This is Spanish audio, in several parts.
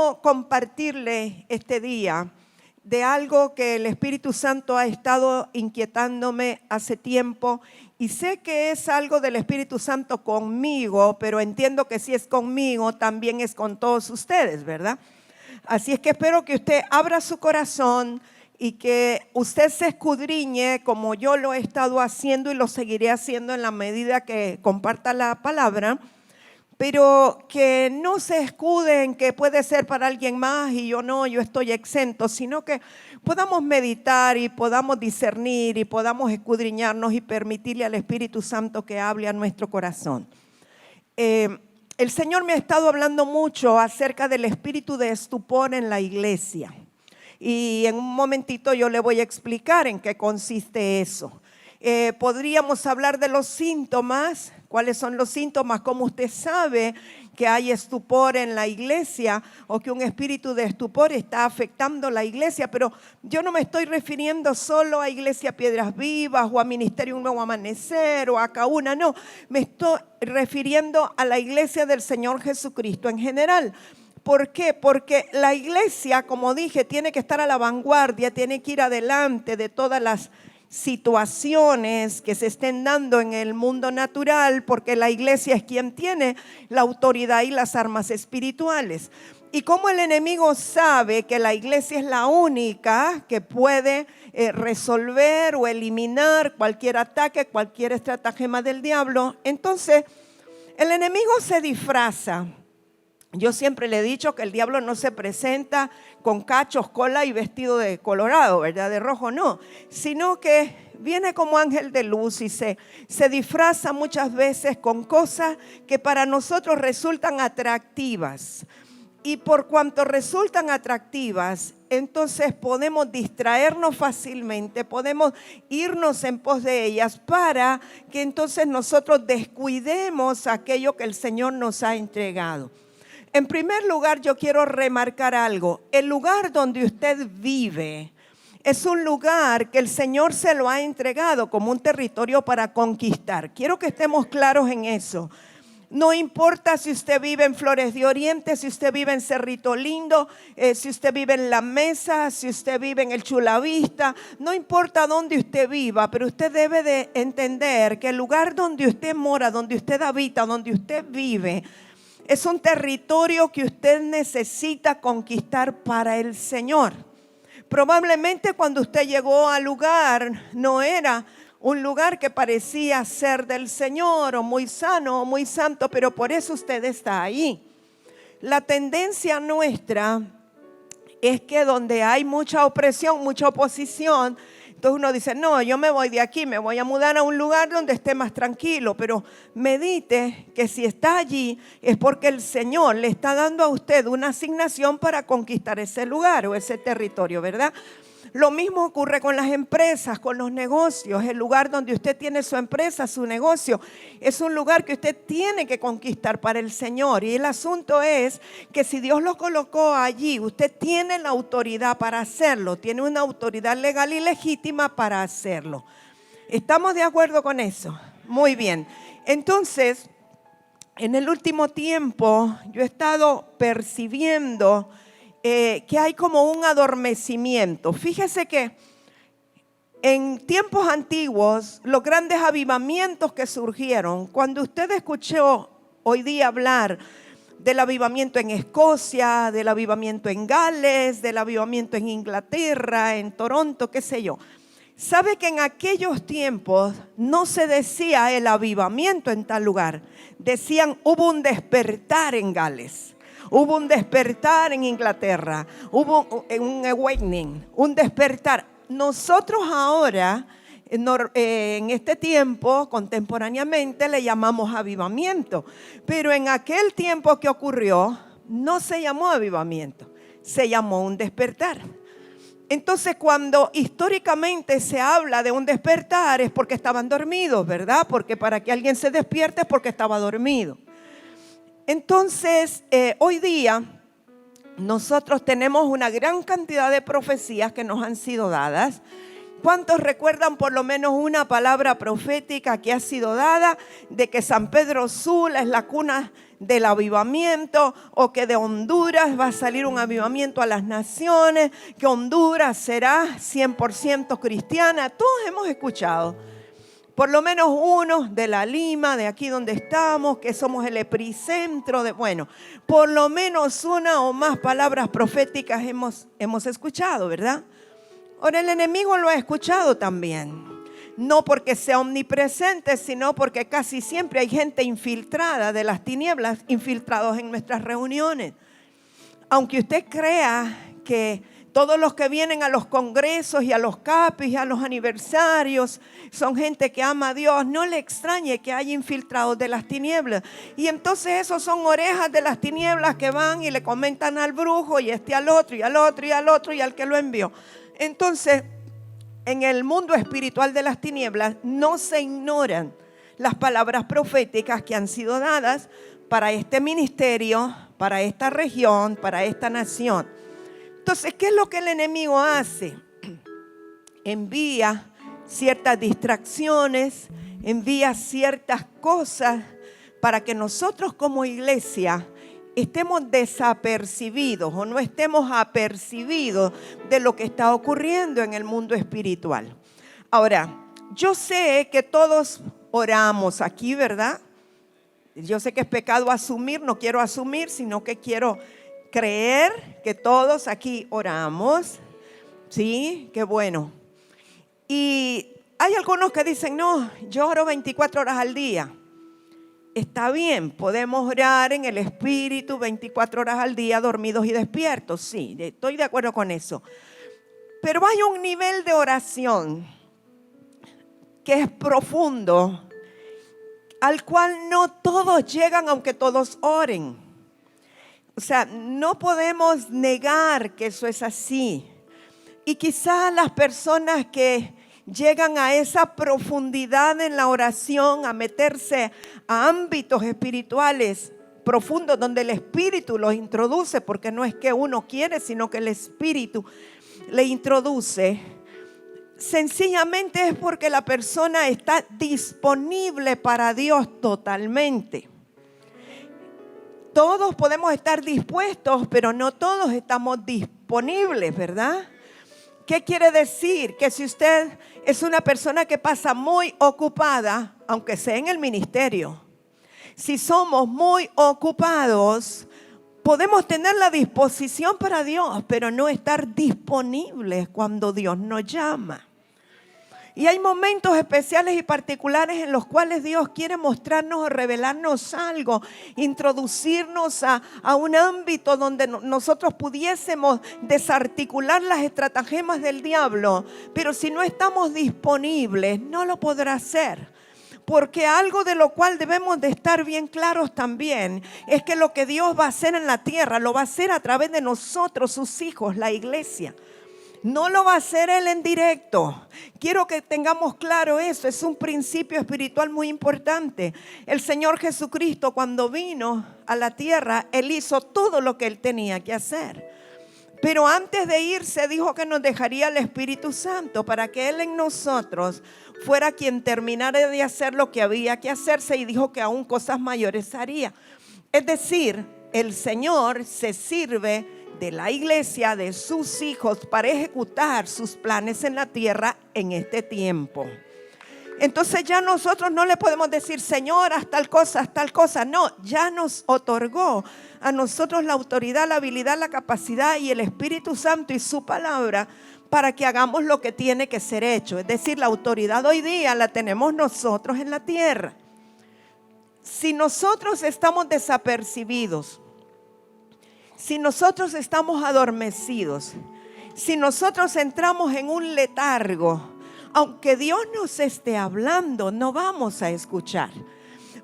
quiero compartirle este día de algo que el Espíritu Santo ha estado inquietándome hace tiempo, y sé que es algo del Espíritu Santo conmigo, pero entiendo que si es conmigo, también es con todos ustedes, ¿verdad? Así es que espero que usted abra su corazón y que usted se escudriñe como yo lo he estado haciendo y lo seguiré haciendo en la medida que comparta la palabra, pero que no se escuden que puede ser para alguien más y yo no, yo estoy exento, sino que podamos meditar y podamos discernir y podamos escudriñarnos y permitirle al Espíritu Santo que hable a nuestro corazón. El Señor me ha estado hablando mucho acerca del espíritu de estupor en la iglesia. Y en un momentito yo le voy a explicar en qué consiste eso. Podríamos hablar de los síntomas. ¿Cuáles son los síntomas? ¿Cómo usted sabe que hay estupor en la iglesia o que un espíritu de estupor está afectando la iglesia? Pero yo no me estoy refiriendo solo a Iglesia Piedras Vivas o a Ministerio Un Nuevo Amanecer o a Caúna, no. Me estoy refiriendo a la iglesia del Señor Jesucristo en general. ¿Por qué? Porque la iglesia, como dije, tiene que estar a la vanguardia, tiene que ir adelante de todas las situaciones que se estén dando en el mundo natural, porque la iglesia es quien tiene la autoridad y las armas espirituales. Y como el enemigo sabe que la iglesia es la única que puede resolver o eliminar cualquier ataque, cualquier estratagema del diablo, entonces el enemigo se disfraza. Yo siempre le he dicho que el diablo no se presenta con cachos, cola y vestido de colorado, ¿verdad? De rojo no, sino que viene como ángel de luz y se disfraza muchas veces con cosas que para nosotros resultan atractivas. Y por cuanto resultan atractivas, entonces podemos distraernos fácilmente, podemos irnos en pos de ellas para que entonces nosotros descuidemos aquello que el Señor nos ha entregado. En primer lugar, yo quiero remarcar algo. El lugar donde usted vive es un lugar que el Señor se lo ha entregado como un territorio para conquistar. Quiero que estemos claros en eso. No importa si usted vive en Flores de Oriente, si usted vive en Cerrito Lindo, si usted vive en La Mesa, si usted vive en el Chulavista, no importa dónde usted viva, pero usted debe de entender que el lugar donde usted mora, donde usted habita, donde usted vive, es un territorio que usted necesita conquistar para el Señor. Probablemente cuando usted llegó al lugar no era un lugar que parecía ser del Señor o muy sano o muy santo, pero por eso usted está ahí. La tendencia nuestra es que donde hay mucha opresión, mucha oposición, entonces uno dice, no, yo me voy de aquí, me voy a mudar a un lugar donde esté más tranquilo. Pero medite que si está allí es porque el Señor le está dando a usted una asignación para conquistar ese lugar o ese territorio, ¿verdad? Lo mismo ocurre con las empresas, con los negocios. El lugar donde usted tiene su empresa, su negocio, es un lugar que usted tiene que conquistar para el Señor. Y el asunto es que si Dios lo colocó allí, usted tiene la autoridad para hacerlo. Tiene una autoridad legal y legítima para hacerlo. ¿Estamos de acuerdo con eso? Muy bien. Entonces, en el último tiempo, yo he estado percibiendo que hay como un adormecimiento. Fíjese que en tiempos antiguos, los grandes avivamientos que surgieron, cuando usted escuchó hoy día hablar del avivamiento en Escocia, del avivamiento en Gales, del avivamiento en Inglaterra, en Toronto, qué sé yo, sabe que en aquellos tiempos no se decía el avivamiento en tal lugar, decían hubo un despertar en Gales. Hubo un despertar en Inglaterra, hubo un awakening, un despertar. Nosotros ahora, en este tiempo, contemporáneamente, le llamamos avivamiento. Pero en aquel tiempo que ocurrió, no se llamó avivamiento, se llamó un despertar. Entonces, cuando históricamente se habla de un despertar es porque estaban dormidos, ¿verdad? Porque para que alguien se despierte es porque estaba dormido. Entonces, hoy día nosotros tenemos una gran cantidad de profecías que nos han sido dadas ¿Cuántos recuerdan por lo menos una palabra profética que ha sido dada de que San Pedro Sula es la cuna del avivamiento, o que de Honduras va a salir un avivamiento a las naciones, que Honduras será 100% cristiana? Todos hemos escuchado. Por lo menos uno de La Lima, de aquí donde estamos, que somos el epicentro de, bueno, por lo menos una o más palabras proféticas hemos escuchado, ¿verdad? Ahora el enemigo lo ha escuchado también. No porque sea omnipresente, sino porque casi siempre hay gente infiltrada de las tinieblas, infiltrados en nuestras reuniones. Aunque usted crea que todos los que vienen a los congresos y a los capis y a los aniversarios son gente que ama a Dios, no le extrañe que haya infiltrados de las tinieblas. Y entonces esos son orejas de las tinieblas que van y le comentan al brujo y al otro y al otro y al otro y al que lo envió. Entonces, en el mundo espiritual de las tinieblas no se ignoran las palabras proféticas que han sido dadas para este ministerio, para esta región, para esta nación. Entonces, ¿qué es lo que el enemigo hace? Envía ciertas distracciones, envía ciertas cosas para que nosotros como iglesia estemos desapercibidos o no estemos apercibidos de lo que está ocurriendo en el mundo espiritual. Ahora, yo sé que todos oramos aquí, ¿verdad? Yo sé que es pecado asumir, no quiero asumir, sino que quiero creer que todos aquí oramos. Sí, qué bueno. Y hay algunos que dicen, no, yo oro 24 horas al día. Está bien, podemos orar en el espíritu 24 horas al día, dormidos y despiertos. Sí, estoy de acuerdo con eso. Pero hay un nivel de oración que es profundo, al cual no todos llegan aunque todos oren. O sea, no podemos negar que eso es así. Y quizás las personas que llegan a esa profundidad en la oración, a meterse a ámbitos espirituales profundos donde el Espíritu los introduce, porque no es que uno quiere, sino que el Espíritu le introduce, sencillamente es porque la persona está disponible para Dios totalmente. Todos podemos estar dispuestos, pero no todos estamos disponibles, ¿verdad? ¿Qué quiere decir? Que si usted es una persona que pasa muy ocupada, aunque sea en el ministerio, si somos muy ocupados, podemos tener la disposición para Dios, pero no estar disponibles cuando Dios nos llama. Y hay momentos especiales y particulares en los cuales Dios quiere mostrarnos o revelarnos algo, introducirnos a un ámbito donde nosotros pudiésemos desarticular las estratagemas del diablo. Pero si no estamos disponibles, no lo podrá hacer. Porque algo de lo cual debemos de estar bien claros también es que lo que Dios va a hacer en la tierra, lo va a hacer a través de nosotros, sus hijos, la iglesia. No lo va a hacer Él en directo. Quiero que tengamos claro eso. Es un principio espiritual muy importante. El Señor Jesucristo, cuando vino a la tierra, Él hizo todo lo que Él tenía que hacer. Pero antes de irse dijo que nos dejaría el Espíritu Santo para que Él en nosotros fuera quien terminara de hacer lo que había que hacerse, y dijo que aún cosas mayores haría. Es decir, el Señor se sirve de la iglesia, de sus hijos, para ejecutar sus planes en la tierra en este tiempo. Entonces ya nosotros no le podemos decir, Señor, haz tal cosa. No, ya nos otorgó a nosotros la autoridad, la habilidad, la capacidad y el Espíritu Santo y su palabra para que hagamos lo que tiene que ser hecho. Es decir, la autoridad hoy día la tenemos nosotros en la tierra. Si nosotros estamos desapercibidos, si nosotros estamos adormecidos, si nosotros entramos en un letargo, aunque Dios nos esté hablando, no vamos a escuchar.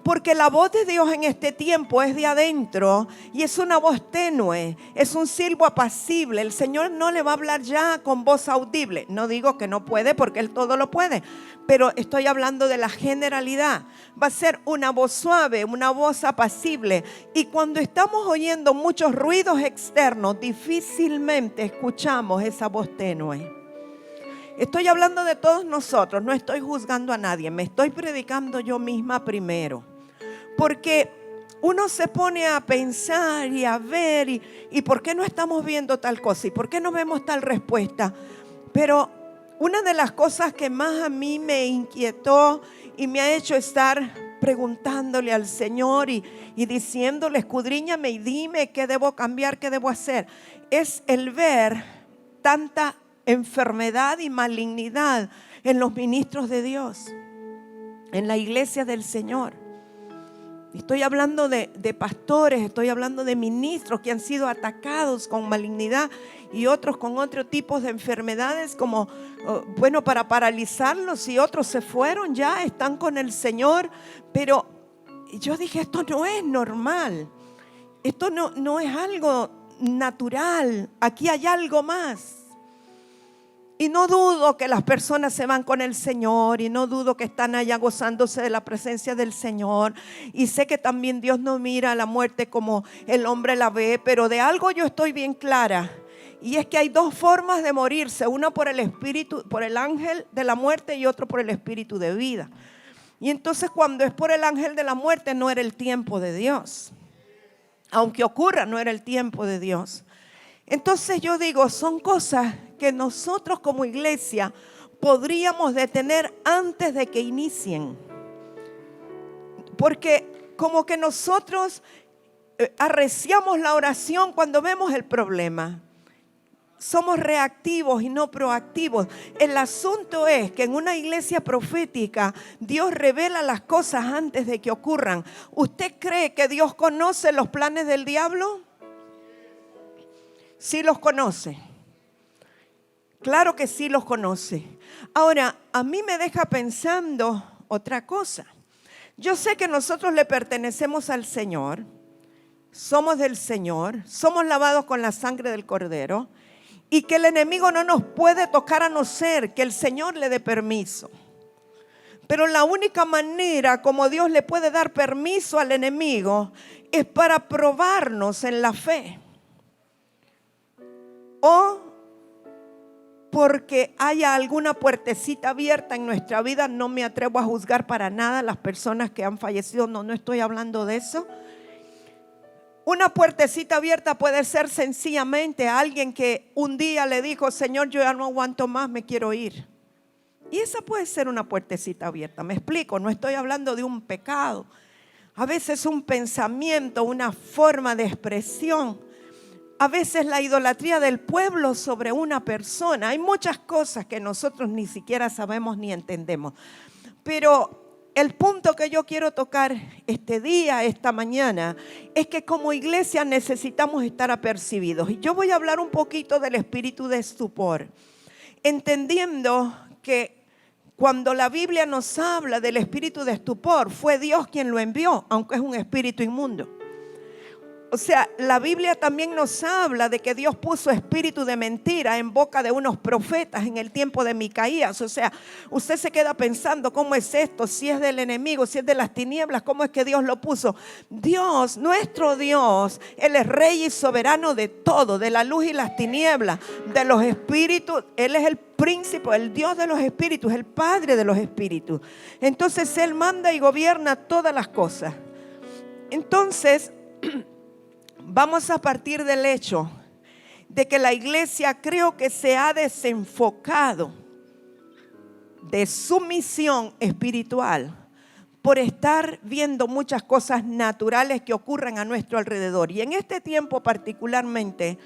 Porque la voz de Dios en este tiempo es de adentro y es una voz tenue, es un silbo apacible. El Señor no le va a hablar ya con voz audible. No digo que no puede, porque Él todo lo puede, pero estoy hablando de la generalidad. Va a ser una voz suave, una voz apacible. Y cuando estamos oyendo muchos ruidos externos, difícilmente escuchamos esa voz tenue. Estoy hablando de todos nosotros, no estoy juzgando a nadie, me estoy predicando yo misma primero. Porque uno se pone a pensar y a ver y ¿por qué no estamos viendo tal cosa? ¿Y por qué no vemos tal respuesta? Pero una de las cosas que más a mí me inquietó y me ha hecho estar preguntándole al Señor y diciéndole, escudriñame y dime qué debo cambiar, qué debo hacer, es el ver tanta enfermedad y malignidad en los ministros de Dios, en la iglesia del Señor. Estoy hablando de pastores, estoy hablando de ministros que han sido atacados con malignidad y otros con otro tipo de enfermedades como, para paralizarlos, y otros se fueron ya, están con el Señor. Pero yo dije, esto no es normal, esto no es algo natural, aquí hay algo más. Y no dudo que las personas se van con el Señor, y no dudo que están allá gozándose de la presencia del Señor, y sé que también Dios no mira a la muerte como el hombre la ve, pero de algo yo estoy bien clara, y es que hay dos formas de morirse: una por el espíritu, por el ángel de la muerte, y otro por el espíritu de vida. Y entonces, cuando es por el ángel de la muerte, no era el tiempo de Dios. Aunque ocurra, no era el tiempo de Dios. Entonces yo digo, son cosas que nosotros como iglesia podríamos detener antes de que inicien. Porque como que nosotros arreciamos la oración cuando vemos el problema. Somos reactivos y no proactivos. El asunto es que en una iglesia profética Dios revela las cosas antes de que ocurran. ¿Usted cree que Dios conoce los planes del diablo? Sí los conoce. Claro que sí los conoce. Ahora, a mí me deja pensando otra cosa. Yo sé que nosotros le pertenecemos al Señor, somos del Señor, somos lavados con la sangre del Cordero, y que el enemigo no nos puede tocar a no ser que el Señor le dé permiso. Pero la única manera como Dios le puede dar permiso al enemigo es para probarnos en la fe. O porque haya alguna puertecita abierta en nuestra vida. No me atrevo a juzgar para nada las personas que han fallecido, no estoy hablando de eso. Una puertecita abierta puede ser sencillamente alguien que un día le dijo, Señor, yo ya no aguanto más, me quiero ir. Y esa puede ser una puertecita abierta. Me explico, no estoy hablando de un pecado. A veces un pensamiento, una forma de expresión. A veces la idolatría del pueblo sobre una persona. Hay muchas cosas que nosotros ni siquiera sabemos ni entendemos. Pero el punto que yo quiero tocar este día, esta mañana, es que como iglesia necesitamos estar apercibidos. Y yo voy a hablar un poquito del espíritu de estupor, entendiendo que cuando la Biblia nos habla del espíritu de estupor, fue Dios quien lo envió, aunque es un espíritu inmundo. O sea, la Biblia también nos habla de que Dios puso espíritu de mentira en boca de unos profetas en el tiempo de Micaías. O sea, usted se queda pensando, ¿cómo es esto? Si es del enemigo, si es de las tinieblas, ¿cómo es que Dios lo puso? Dios, nuestro Dios, Él es rey y soberano de todo, de la luz y las tinieblas, de los espíritus. Él es el príncipe, el Dios de los espíritus, el Padre de los espíritus. Entonces Él manda y gobierna todas las cosas. Entonces vamos a partir del hecho de que la iglesia creo que se ha desenfocado de su misión espiritual por estar viendo muchas cosas naturales que ocurren a nuestro alrededor. Y en este tiempo particularmente,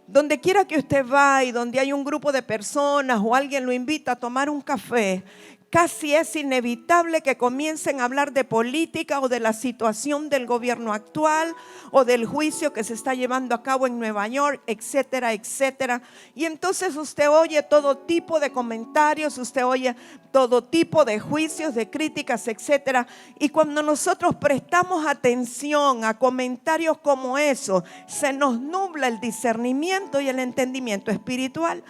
donde quiera que usted va y donde hay un grupo de personas o alguien lo invita a tomar un café, casi es inevitable que comiencen a hablar de política o de la situación del gobierno actual o del juicio que se está llevando a cabo en Nueva York, etcétera, etcétera. Y entonces usted oye todo tipo de comentarios, usted oye todo tipo de juicios, de críticas, etcétera. Y cuando nosotros prestamos atención a comentarios como esos, se nos nubla el discernimiento y el entendimiento espiritual.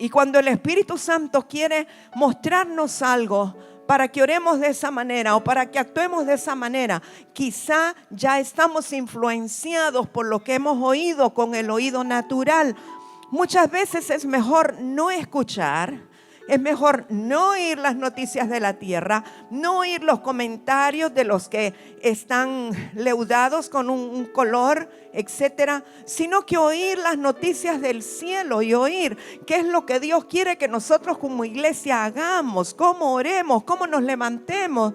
Y cuando el Espíritu Santo quiere mostrarnos algo para que oremos de esa manera o para que actuemos de esa manera, quizá ya estamos influenciados por lo que hemos oído con el oído natural. Muchas veces es mejor no escuchar, Es mejor no oír las noticias de la tierra, no oír los comentarios de los que están leudados con un color, etcétera, sino que oír las noticias del cielo y oír qué es lo que Dios quiere que nosotros como iglesia hagamos, cómo oremos, cómo nos levantemos,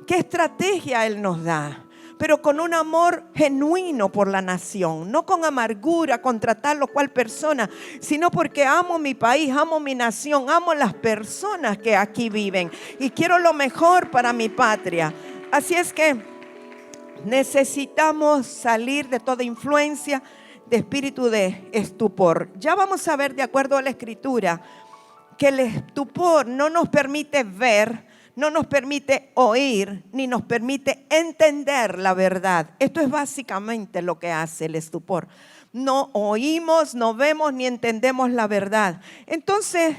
qué estrategia Él nos da. Pero con un amor genuino por la nación, no con amargura contra tal o cual persona, sino porque amo mi país, amo mi nación, amo las personas que aquí viven y quiero lo mejor para mi patria. Así es que necesitamos salir de toda influencia de espíritu de estupor. Ya vamos a ver, de acuerdo a la Escritura, que el estupor no nos permite ver, no nos permite oír, ni nos permite entender la verdad. Esto es básicamente lo que hace el estupor. No oímos, no vemos, ni entendemos la verdad. Entonces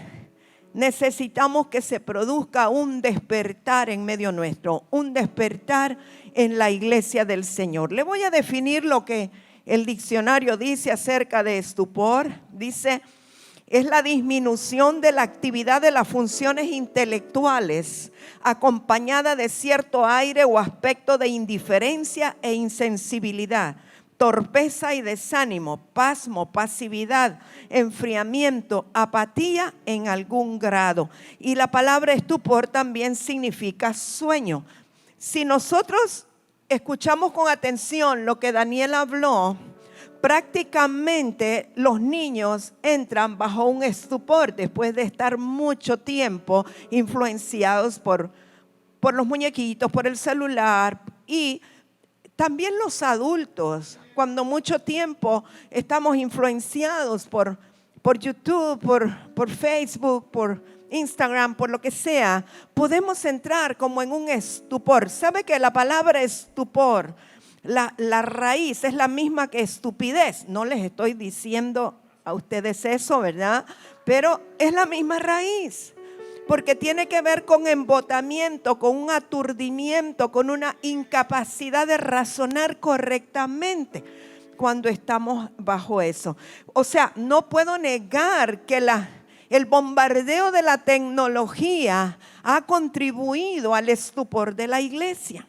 necesitamos que se produzca un despertar en medio nuestro, un despertar en la iglesia del Señor. Le voy a definir lo que el diccionario dice acerca de estupor. Dice: es la disminución de la actividad de las funciones intelectuales, acompañada de cierto aire o aspecto de indiferencia e insensibilidad, torpeza y desánimo, pasmo, pasividad, enfriamiento, apatía en algún grado. Y la palabra estupor también significa sueño. Si nosotros escuchamos con atención lo que Daniel habló, prácticamente los niños entran bajo un estupor después de estar mucho tiempo influenciados por los muñequitos, por el celular, y también los adultos, cuando mucho tiempo estamos influenciados por YouTube, por Facebook, por Instagram, por lo que sea, podemos entrar como en un estupor. ¿Sabe que la palabra estupor, la raíz es la misma que estupidez? No les estoy diciendo a ustedes eso, ¿verdad? Pero es la misma raíz, porque tiene que ver con embotamiento, con un aturdimiento, con una incapacidad de razonar correctamente cuando estamos bajo eso. O sea, no puedo negar que el bombardeo de la tecnología ha contribuido al estupor de la iglesia.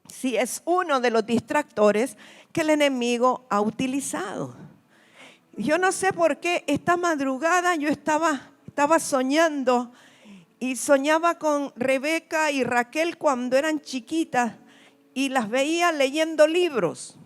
Sí, es uno de los distractores que el enemigo ha utilizado. Yo no sé por qué esta madrugada yo estaba soñando, y soñaba con Rebeca y Raquel cuando eran chiquitas y las veía leyendo libros.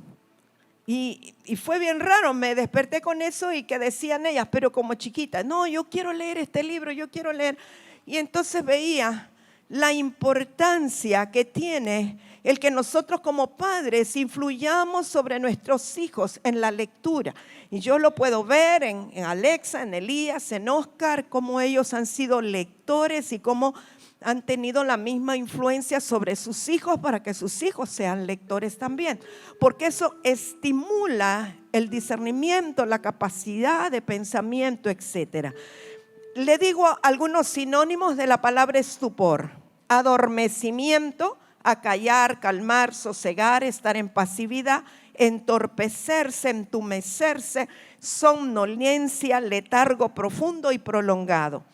Y fue bien raro, me desperté con eso y que decían ellas, pero como chiquitas: no, yo quiero leer este libro, yo quiero leer. Y entonces veía la importancia que tiene el que nosotros como padres influyamos sobre nuestros hijos en la lectura. Y yo lo puedo ver en Alexa, en Elías, en Oscar, cómo ellos han sido lectores y cómo han tenido la misma influencia sobre sus hijos para que sus hijos sean lectores también. Porque eso estimula el discernimiento, la capacidad de pensamiento, etcétera. Le digo algunos sinónimos de la palabra estupor: adormecimiento, acallar, calmar, sosegar, estar en pasividad, entorpecerse, entumecerse, somnolencia, letargo profundo y prolongado.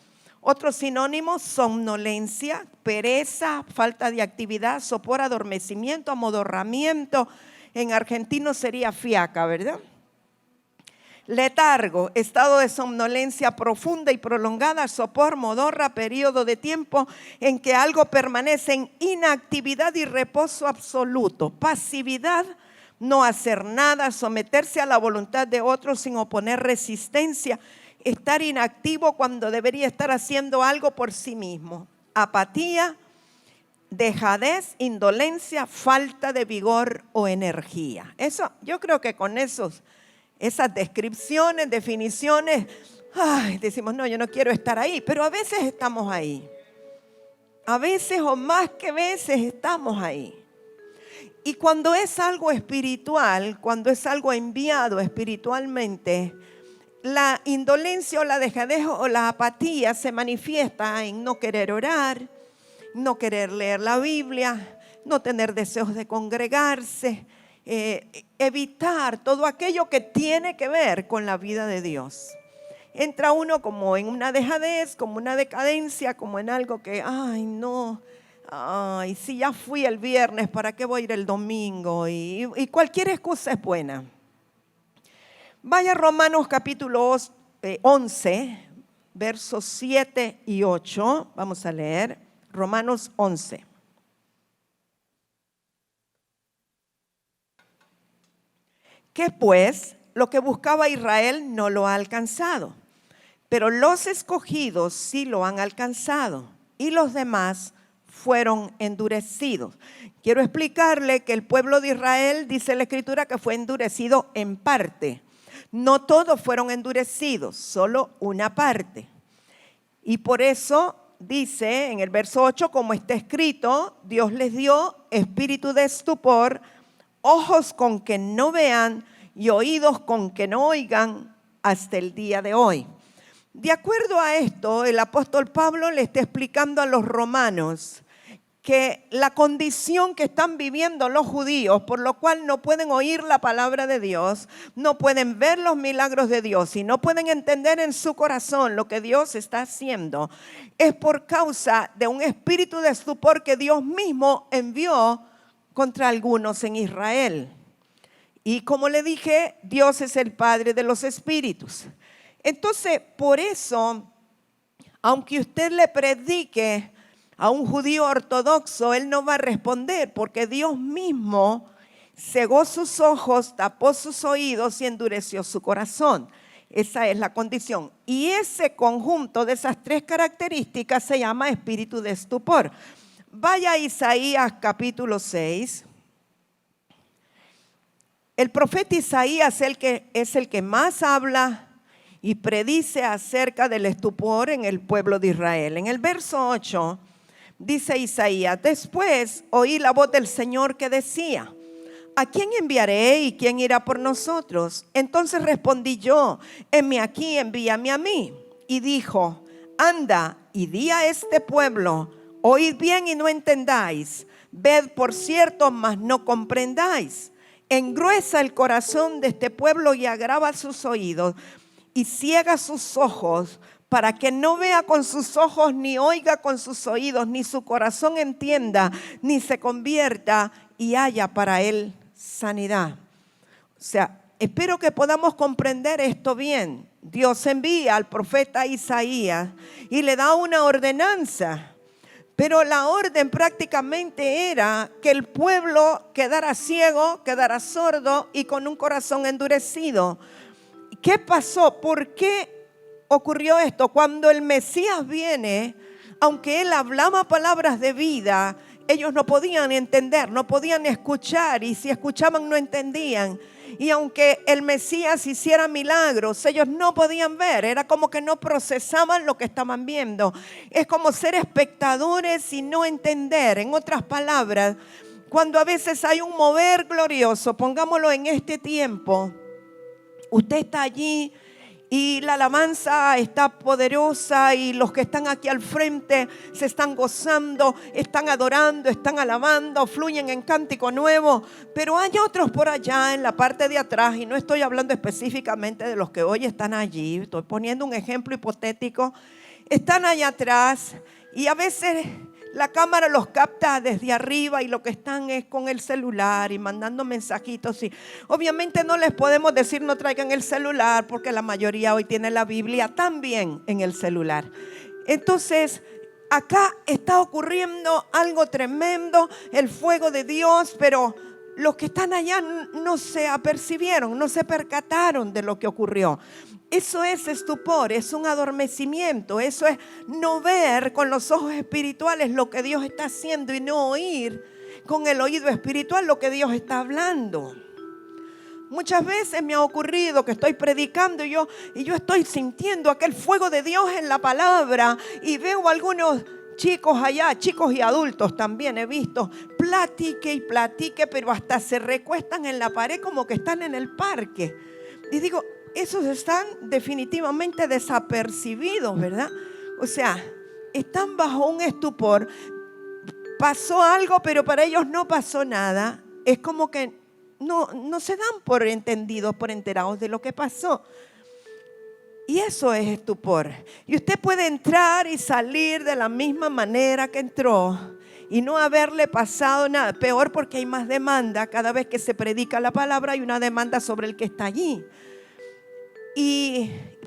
Otros sinónimos: somnolencia, pereza, falta de actividad, sopor, adormecimiento, amodorramiento. En argentino sería fiaca, ¿verdad? Letargo, estado de somnolencia profunda y prolongada. Sopor, modorra, periodo de tiempo en que algo permanece en inactividad y reposo absoluto. Pasividad, no hacer nada, someterse a la voluntad de otros sin oponer resistencia, estar inactivo cuando debería estar haciendo algo por sí mismo. Apatía, dejadez, indolencia, falta de vigor o energía. Eso, yo creo que con esas descripciones, definiciones, decimos: no, yo no quiero estar ahí. Pero a veces estamos ahí. A veces, o más que veces, estamos ahí. Y cuando es algo espiritual, cuando es algo enviado espiritualmente, la indolencia o la dejadez o la apatía se manifiesta en no querer orar, no querer leer la Biblia, no tener deseos de congregarse, evitar todo aquello que tiene que ver con la vida de Dios. entra uno como en una dejadez, como una decadencia, como en algo que, ay, no, ay, si ya fui el viernes, ¿para qué voy a ir el domingo? Y cualquier excusa es buena. Vaya a Romanos capítulo 11, versos 7 y 8. Vamos a leer Romanos 11. Que pues lo que buscaba Israel no lo ha alcanzado, pero los escogidos sí lo han alcanzado y los demás fueron endurecidos. Quiero explicarle que el pueblo de Israel, dice la Escritura, que fue endurecido en parte. No todos fueron endurecidos, solo una parte. Y por eso dice en el verso 8, como está escrito, Dios les dio espíritu de estupor, ojos con que no vean y oídos con que no oigan hasta el día de hoy. De acuerdo a esto, el apóstol Pablo le está explicando a los romanos que la condición que están viviendo los judíos, por lo cual no pueden oír la palabra de Dios, no pueden ver los milagros de Dios y no pueden entender en su corazón lo que Dios está haciendo, es por causa de un espíritu de estupor que Dios mismo envió contra algunos en Israel. Y como le dije, Dios es el Padre de los espíritus. Entonces, por eso, aunque usted le predique a un judío ortodoxo, él no va a responder, porque Dios mismo cegó sus ojos, tapó sus oídos y endureció su corazón. Esa es la condición. Y ese conjunto de esas tres características se llama espíritu de estupor. Vaya a Isaías capítulo 6. El profeta Isaías es el que más habla y predice acerca del estupor en el pueblo de Israel. En el verso 8 dice Isaías: después oí la voz del Señor que decía: ¿a quién enviaré y quién irá por nosotros? Entonces respondí yo: heme aquí, envíame a mí. Y dijo: anda y di a este pueblo, oíd bien y no entendáis, ved por cierto, mas no comprendáis. Engruesa el corazón de este pueblo y agrava sus oídos y ciega sus ojos, para que no vea con sus ojos, ni oiga con sus oídos, ni su corazón entienda, ni se convierta y haya para él sanidad. O sea, espero que podamos comprender esto bien. Dios envía al profeta Isaías y le da una ordenanza. Pero la orden prácticamente era que el pueblo quedara ciego, quedara sordo y con un corazón endurecido. ¿Qué pasó? ¿Por qué ocurrió esto? Cuando el Mesías viene, aunque él hablaba palabras de vida, ellos no podían entender, no podían escuchar, y si escuchaban no entendían. Y aunque el Mesías hiciera milagros, ellos no podían ver, era como que no procesaban lo que estaban viendo. Es como ser espectadores y no entender. En otras palabras, cuando a veces hay un mover glorioso, pongámoslo en este tiempo, usted está allí y la alabanza está poderosa y los que están aquí al frente se están gozando, están adorando, están alabando, fluyen en cántico nuevo. Pero hay otros por allá en la parte de atrás, y no estoy hablando específicamente de los que hoy están allí, estoy poniendo un ejemplo hipotético. Están allá atrás y a veces la cámara los capta desde arriba y lo que están es con el celular y mandando mensajitos. Y obviamente no les podemos decir no traigan el celular, porque la mayoría hoy tiene la Biblia también en el celular. Entonces, acá está ocurriendo algo tremendo, el fuego de Dios, pero los que están allá no se apercibieron, no se percataron de lo que ocurrió. Eso es estupor, es un adormecimiento, eso es no ver con los ojos espirituales lo que Dios está haciendo y no oír con el oído espiritual lo que Dios está hablando. Muchas veces me ha ocurrido que estoy predicando y yo estoy sintiendo aquel fuego de Dios en la palabra y veo algunos chicos allá, chicos y adultos también he visto, platique y platique, pero hasta se recuestan en la pared como que están en el parque. Y digo, esos están definitivamente desapercibidos, ¿verdad? O sea, están bajo un estupor. Pasó algo, pero para ellos no pasó nada. Es como que no se dan por entendidos, por enterados de lo que pasó. Y eso es estupor. Y usted puede entrar y salir de la misma manera que entró y no haberle pasado nada. Peor porque hay más demanda. Cada vez que se predica la palabra hay una demanda sobre el que está allí.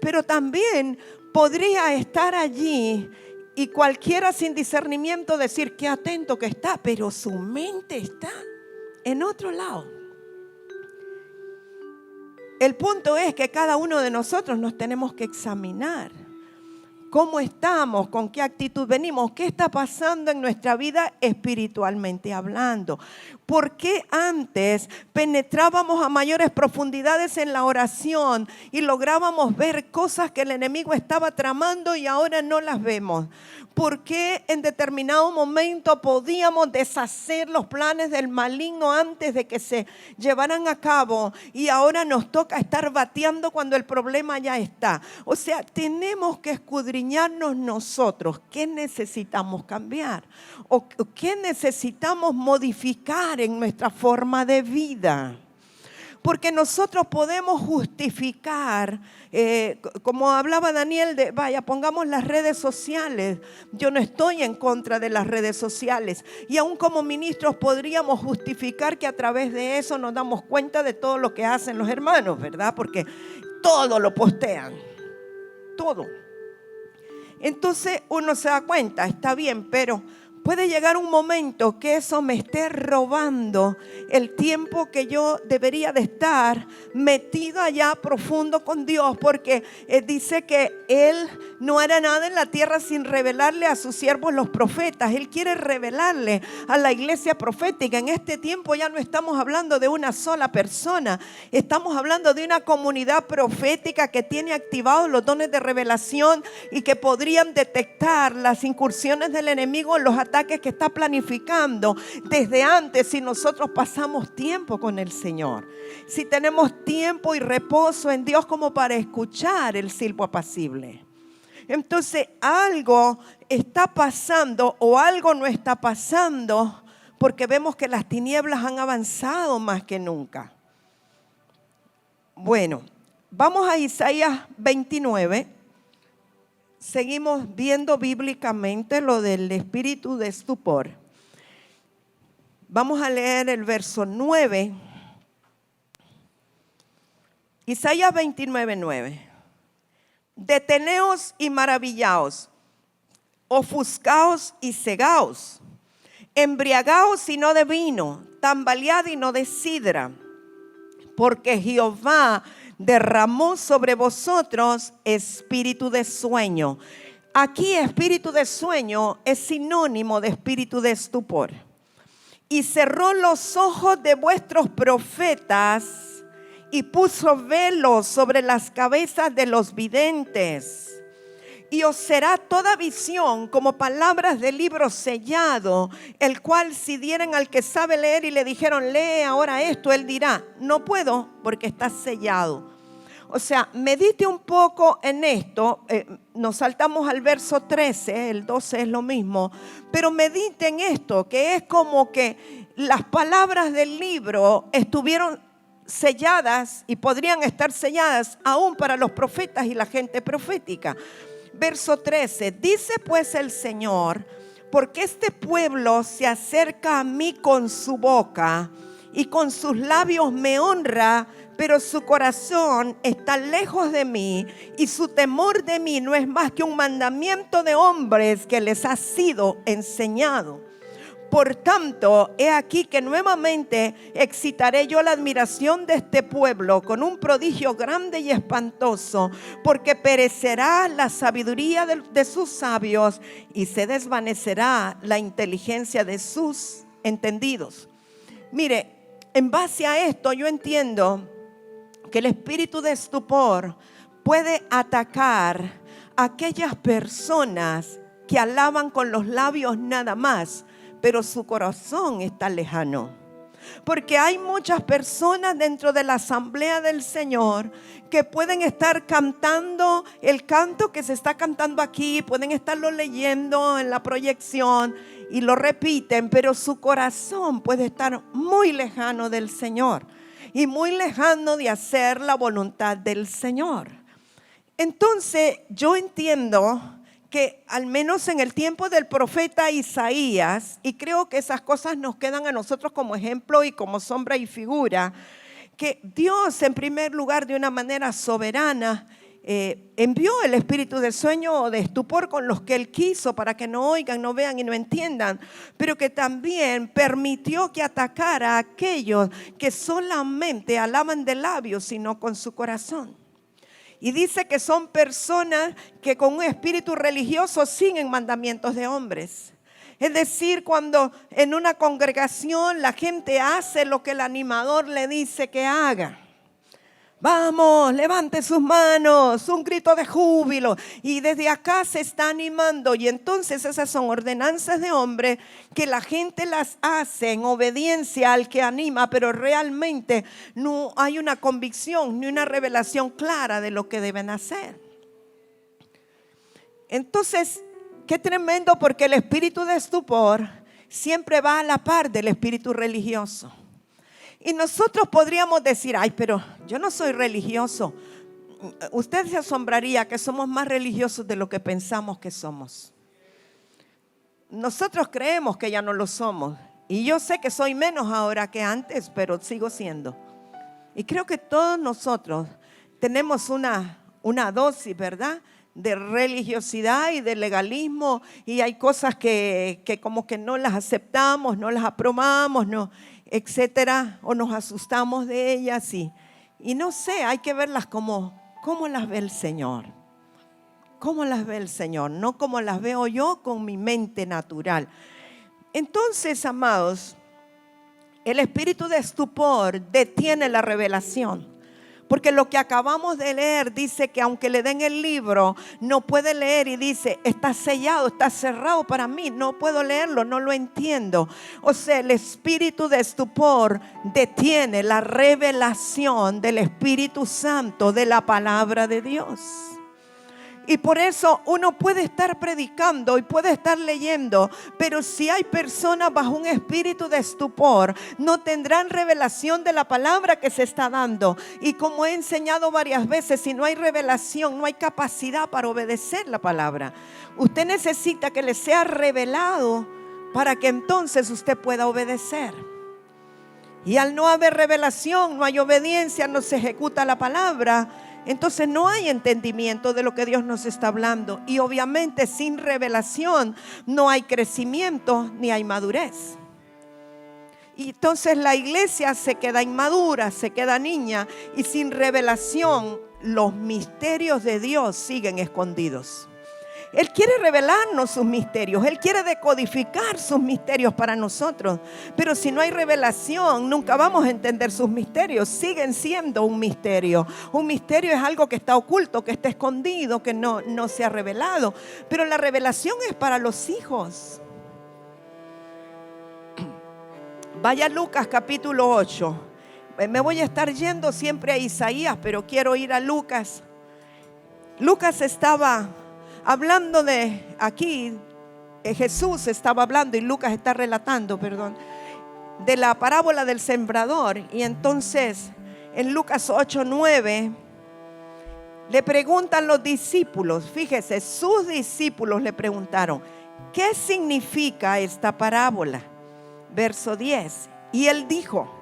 Pero también podría estar allí y cualquiera sin discernimiento decir qué atento que está, pero su mente está en otro lado. El punto es que cada uno de nosotros nos tenemos que examinar. ¿Cómo estamos? ¿Con qué actitud venimos? ¿Qué está pasando en nuestra vida espiritualmente hablando? ¿Por qué antes penetrábamos a mayores profundidades en la oración y lográbamos ver cosas que el enemigo estaba tramando y ahora no las vemos? ¿Por qué en determinado momento podíamos deshacer los planes del maligno antes de que se llevaran a cabo y ahora nos toca estar bateando cuando el problema ya está? O sea, tenemos que escudriñarnos nosotros. ¿Qué necesitamos cambiar? ¿O qué necesitamos modificar en nuestra forma de vida? Porque nosotros podemos justificar, como hablaba Daniel, pongamos las redes sociales. Yo no estoy en contra de las redes sociales. Y aún como ministros podríamos justificar que a través de eso nos damos cuenta de todo lo que hacen los hermanos, ¿verdad? Porque todo lo postean, todo. Entonces uno se da cuenta, está bien, pero puede llegar un momento que eso me esté robando el tiempo que yo debería de estar metido allá profundo con Dios, porque dice que Él no hará nada en la tierra sin revelarle a sus siervos los profetas. Él quiere revelarle a la iglesia profética. En este tiempo ya no estamos hablando de una sola persona, estamos hablando de una comunidad profética que tiene activados los dones de revelación y que podrían detectar las incursiones del enemigo en los ataques que está planificando desde antes si nosotros pasamos tiempo con el Señor, si tenemos tiempo y reposo en Dios como para escuchar el silbo apacible. Entonces algo está pasando o algo no está pasando porque vemos que las tinieblas han avanzado más que nunca. Bueno, vamos a Isaías 29. Seguimos viendo bíblicamente lo del espíritu de estupor. Vamos a leer el verso 9. Isaías 29, 9. Deteneos y maravillaos, ofuscaos y cegaos, embriagaos y no de vino, tambalead y no de sidra, porque Jehová derramó sobre vosotros espíritu de sueño. Aquí espíritu de sueño es sinónimo de espíritu de estupor. Y cerró los ojos de vuestros profetas y puso velos sobre las cabezas de los videntes. Y os será toda visión como palabras de libro sellado, el cual si dieran al que sabe leer y le dijeron lee ahora esto, él dirá no puedo porque está sellado. O sea, medite un poco en esto. Nos saltamos al verso 13, el 12 es lo mismo, pero medite en esto, que es como que las palabras del libro estuvieron selladas y podrían estar selladas aún para los profetas y la gente profética. Verso 13, dice pues el Señor, porque este pueblo se acerca a mí con su boca y con sus labios me honra, pero su corazón está lejos de mí y su temor de mí no es más que un mandamiento de hombres que les ha sido enseñado. Por tanto, he aquí que nuevamente excitaré yo la admiración de este pueblo con un prodigio grande y espantoso, porque perecerá la sabiduría de sus sabios y se desvanecerá la inteligencia de sus entendidos. Mire, en base a esto yo entiendo que el espíritu de estupor puede atacar a aquellas personas que alaban con los labios nada más, pero su corazón está lejano. Porque hay muchas personas dentro de la asamblea del Señor que pueden estar cantando el canto que se está cantando aquí, pueden estarlo leyendo en la proyección y lo repiten, pero su corazón puede estar muy lejano del Señor y muy lejano de hacer la voluntad del Señor. Entonces yo entiendo que al menos en el tiempo del profeta Isaías, y creo que esas cosas nos quedan a nosotros como ejemplo y como sombra y figura, que Dios en primer lugar de una manera soberana envió el espíritu del sueño o de estupor con los que Él quiso para que no oigan, no vean y no entiendan, pero que también permitió que atacara a aquellos que solamente alaban de labios, sino con su corazón. Y dice que son personas que con un espíritu religioso siguen mandamientos de hombres. Es decir, cuando en una congregación la gente hace lo que el animador le dice que haga. Vamos, levante sus manos, un grito de júbilo. Y desde acá se está animando. Y entonces esas son ordenanzas de hombre que la gente las hace en obediencia al que anima, pero realmente no hay una convicción ni una revelación clara de lo que deben hacer. Entonces, qué tremendo, porque el espíritu de estupor siempre va a la par del espíritu religioso. Y nosotros podríamos decir, ay, pero yo no soy religioso. Usted se asombraría que somos más religiosos de lo que pensamos que somos. Nosotros creemos que ya no lo somos. Y yo sé que soy menos ahora que antes, pero sigo siendo. Y creo que todos nosotros tenemos una dosis, ¿verdad?, de religiosidad y de legalismo. Y hay cosas que como que no las aceptamos, no las aprobamos, no, etcétera, o nos asustamos de ellas y no sé, hay que verlas como las ve el Señor. ¿Cómo las ve el Señor? No como las veo yo con mi mente natural. Entonces, amados, el espíritu de estupor detiene la revelación. Porque lo que acabamos de leer dice que aunque le den el libro, no puede leer y dice, está sellado, está cerrado para mí, no puedo leerlo, no lo entiendo. O sea, el espíritu de estupor detiene la revelación del Espíritu Santo de la palabra de Dios. Y por eso uno puede estar predicando y puede estar leyendo, pero si hay personas bajo un espíritu de estupor, no tendrán revelación de la palabra que se está dando. Y como he enseñado varias veces, si no hay revelación, no hay capacidad para obedecer la palabra. Usted necesita que le sea revelado para que entonces usted pueda obedecer. Y al no haber revelación, no hay obediencia, no se ejecuta la palabra. Entonces no hay entendimiento de lo que Dios nos está hablando. Y obviamente sin revelación no hay crecimiento ni hay madurez. Y entonces la iglesia se queda inmadura, se queda niña. Y sin revelación los misterios de Dios siguen escondidos. Él quiere revelarnos sus misterios. Él quiere decodificar sus misterios para nosotros. Pero si no hay revelación, nunca vamos a entender sus misterios. Siguen siendo un misterio. Un misterio es algo que está oculto, que está escondido, que no se ha revelado. Pero la revelación es para los hijos. Vaya a Lucas capítulo 8. Me voy a estar yendo siempre a Isaías, pero quiero ir a Lucas. Lucas estaba hablando de aquí, Jesús estaba hablando y Lucas está relatando, de la parábola del sembrador. Y entonces en Lucas 8:9 le preguntan los discípulos, fíjese, sus discípulos le preguntaron, ¿qué significa esta parábola? Verso 10, y él dijo,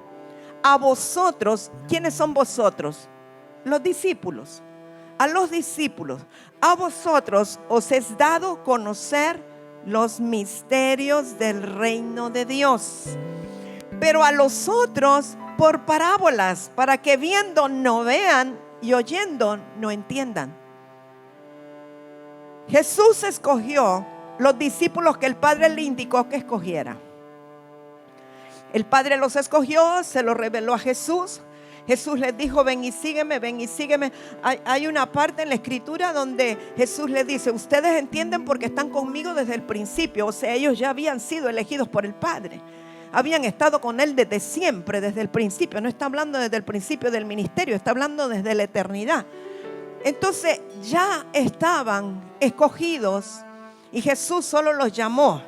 a vosotros, ¿quiénes son vosotros? Los discípulos. A los discípulos, a vosotros os es dado conocer los misterios del reino de Dios, pero a los otros por parábolas, para que viendo no vean y oyendo no entiendan. Jesús escogió los discípulos que el Padre le indicó que escogiera. El Padre los escogió, se los reveló a Jesús. Jesús les dijo, ven y sígueme, ven y sígueme. Hay una parte en la escritura donde Jesús les dice, ustedes entienden porque están conmigo desde el principio. O sea, ellos ya habían sido elegidos por el Padre. Habían estado con Él desde siempre, desde el principio. No está hablando desde el principio del ministerio, está hablando desde la eternidad. Entonces ya estaban escogidos y Jesús solo los llamó.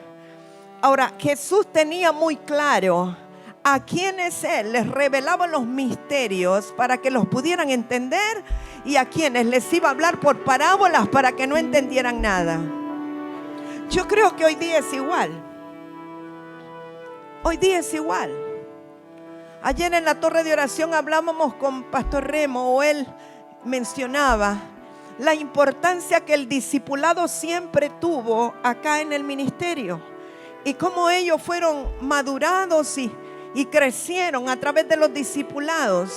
Ahora, Jesús tenía muy claro a quienes Él les revelaba los misterios para que los pudieran entender y a quienes les iba a hablar por parábolas para que no entendieran nada. Yo creo que hoy día es igual. Hoy día es igual. Ayer en la torre de oración hablábamos con Pastor Remo, o él mencionaba la importancia que el discipulado siempre tuvo acá en el ministerio y cómo ellos fueron madurados y crecieron a través de los discipulados,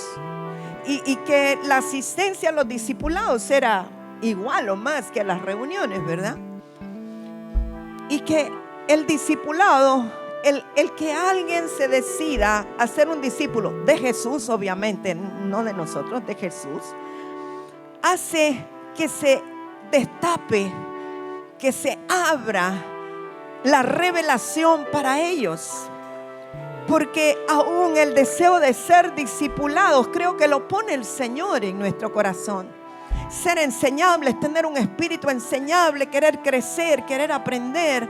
y que la asistencia a los discipulados era igual o más que a las reuniones, ¿verdad? Y que el discipulado, el que alguien se decida a ser un discípulo de Jesús, obviamente, no de nosotros, de Jesús, hace que se destape, que se abra la revelación para ellos. Porque aún el deseo de ser discipulados, creo que lo pone el Señor en nuestro corazón. Ser enseñables, tener un espíritu enseñable, querer crecer, querer aprender.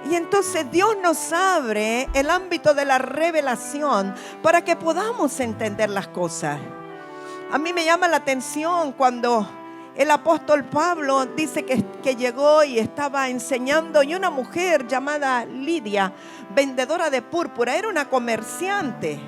Y entonces Dios nos abre el ámbito de la revelación para que podamos entender las cosas. A mí me llama la atención cuando el apóstol Pablo dice que llegó y estaba enseñando, y una mujer llamada Lidia, vendedora de púrpura, era una comerciante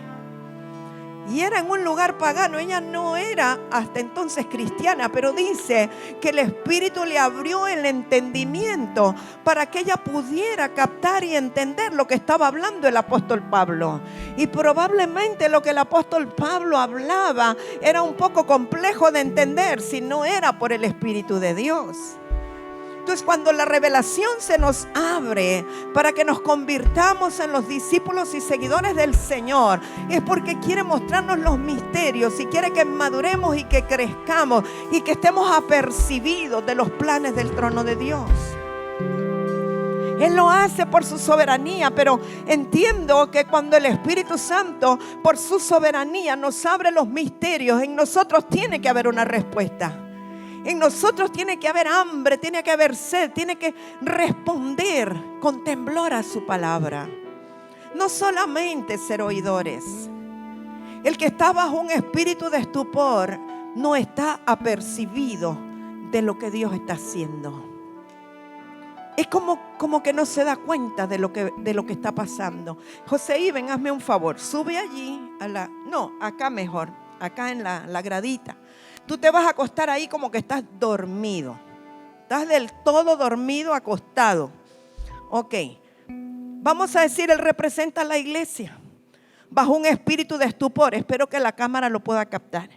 y era en un lugar pagano. Ella no era hasta entonces cristiana, pero dice que el Espíritu le abrió el entendimiento para que ella pudiera captar y entender lo que estaba hablando el apóstol Pablo. Y probablemente lo que el apóstol Pablo hablaba era un poco complejo de entender si no era por el Espíritu de Dios. Entonces, cuando la revelación se nos abre para que nos convirtamos en los discípulos y seguidores del Señor, es porque quiere mostrarnos los misterios y quiere que maduremos y que crezcamos y que estemos apercibidos de los planes del trono de Dios. Él lo hace por su soberanía, pero entiendo que cuando el Espíritu Santo, por su soberanía, nos abre los misterios, en nosotros tiene que haber una respuesta. En nosotros tiene que haber hambre, tiene que haber sed, tiene que responder con temblor a su palabra. No solamente ser oidores. El que está bajo un espíritu de estupor no está apercibido de lo que Dios está haciendo. Es como que no se da cuenta de lo que está pasando. José, ven, hazme un favor, sube allí acá mejor, acá en la gradita. Tú te vas a acostar ahí como que estás dormido. Estás del todo dormido, acostado. Ok. Vamos a decir, él representa a la iglesia bajo un espíritu de estupor. Espero que la cámara lo pueda captar.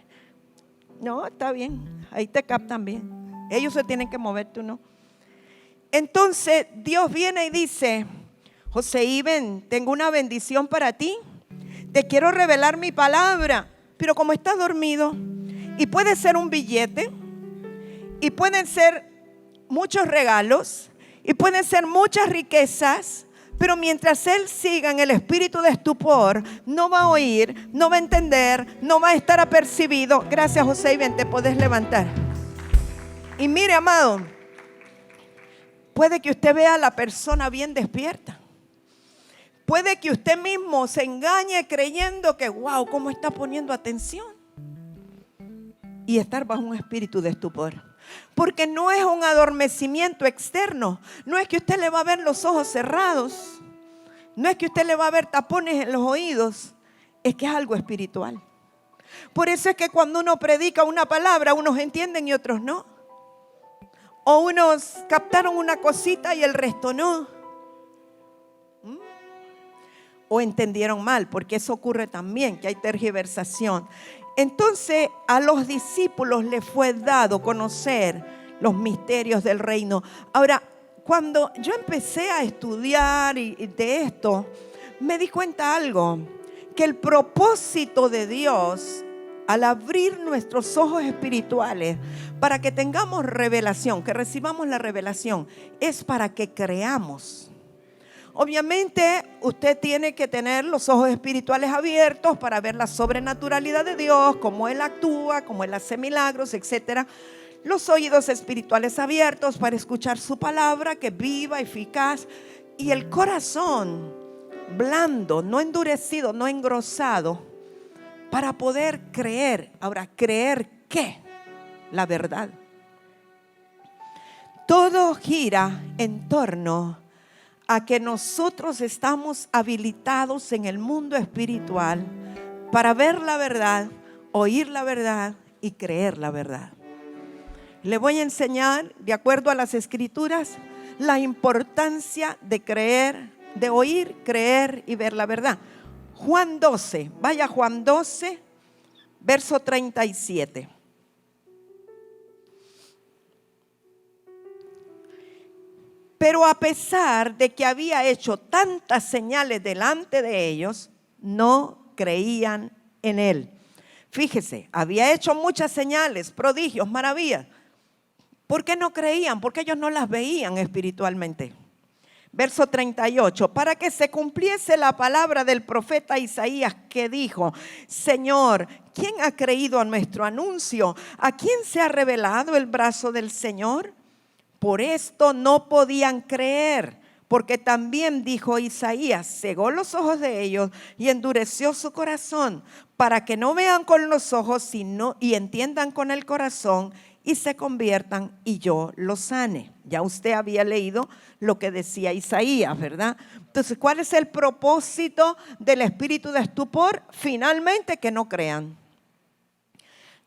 No, está bien. Ahí te captan bien. Ellos se tienen que mover, tú no. Entonces Dios viene y dice: José, ven, tengo una bendición para ti. Te quiero revelar mi palabra. Pero como estás dormido, y puede ser un billete, y pueden ser muchos regalos, y pueden ser muchas riquezas, pero mientras él siga en el espíritu de estupor, no va a oír, no va a entender, no va a estar apercibido. Gracias, José, ven, te puedes levantar. Y mire, amado, puede que usted vea a la persona bien despierta. Puede que usted mismo se engañe creyendo que, wow, cómo está poniendo atención. Y estar bajo un espíritu de estupor. Porque no es un adormecimiento externo. No es que usted le va a ver los ojos cerrados. No es que usted le va a ver tapones en los oídos. Es que es algo espiritual. Por eso es que cuando uno predica una palabra, unos entienden y otros no. O unos captaron una cosita y el resto no. O entendieron mal, porque eso ocurre también, que hay tergiversación. Entonces a los discípulos les fue dado conocer los misterios del reino. Ahora, cuando yo empecé a estudiar de esto, me di cuenta algo, que el propósito de Dios al abrir nuestros ojos espirituales para que tengamos revelación, que recibamos la revelación, es para que creamos. Obviamente usted tiene que tener los ojos espirituales abiertos para ver la sobrenaturalidad de Dios, cómo Él actúa, cómo Él hace milagros, etc. Los oídos espirituales abiertos para escuchar su palabra, que es viva, eficaz. Y el corazón blando, no endurecido, no engrosado, para poder creer. Ahora, ¿creer qué? la verdad. Todo gira en torno a que nosotros estamos habilitados en el mundo espiritual para ver la verdad, oír la verdad y creer la verdad. Le voy a enseñar, de acuerdo a las Escrituras, la importancia de creer, de oír, creer y ver la verdad. Juan 12, vaya Juan 12, verso 37. Pero a pesar de que había hecho tantas señales delante de ellos, no creían en él. Fíjese, había hecho muchas señales, prodigios, maravillas. ¿Por qué no creían? Porque ellos no las veían espiritualmente. Verso 38, para que se cumpliese la palabra del profeta Isaías que dijo: Señor, ¿quién ha creído a nuestro anuncio? ¿A quién se ha revelado el brazo del Señor? Por esto no podían creer, porque también dijo Isaías: cegó los ojos de ellos y endureció su corazón, para que no vean con los ojos y entiendan con el corazón y se conviertan y yo los sane. Ya usted había leído lo que decía Isaías, ¿verdad? Entonces, ¿cuál es el propósito del espíritu de estupor? Finalmente, que no crean.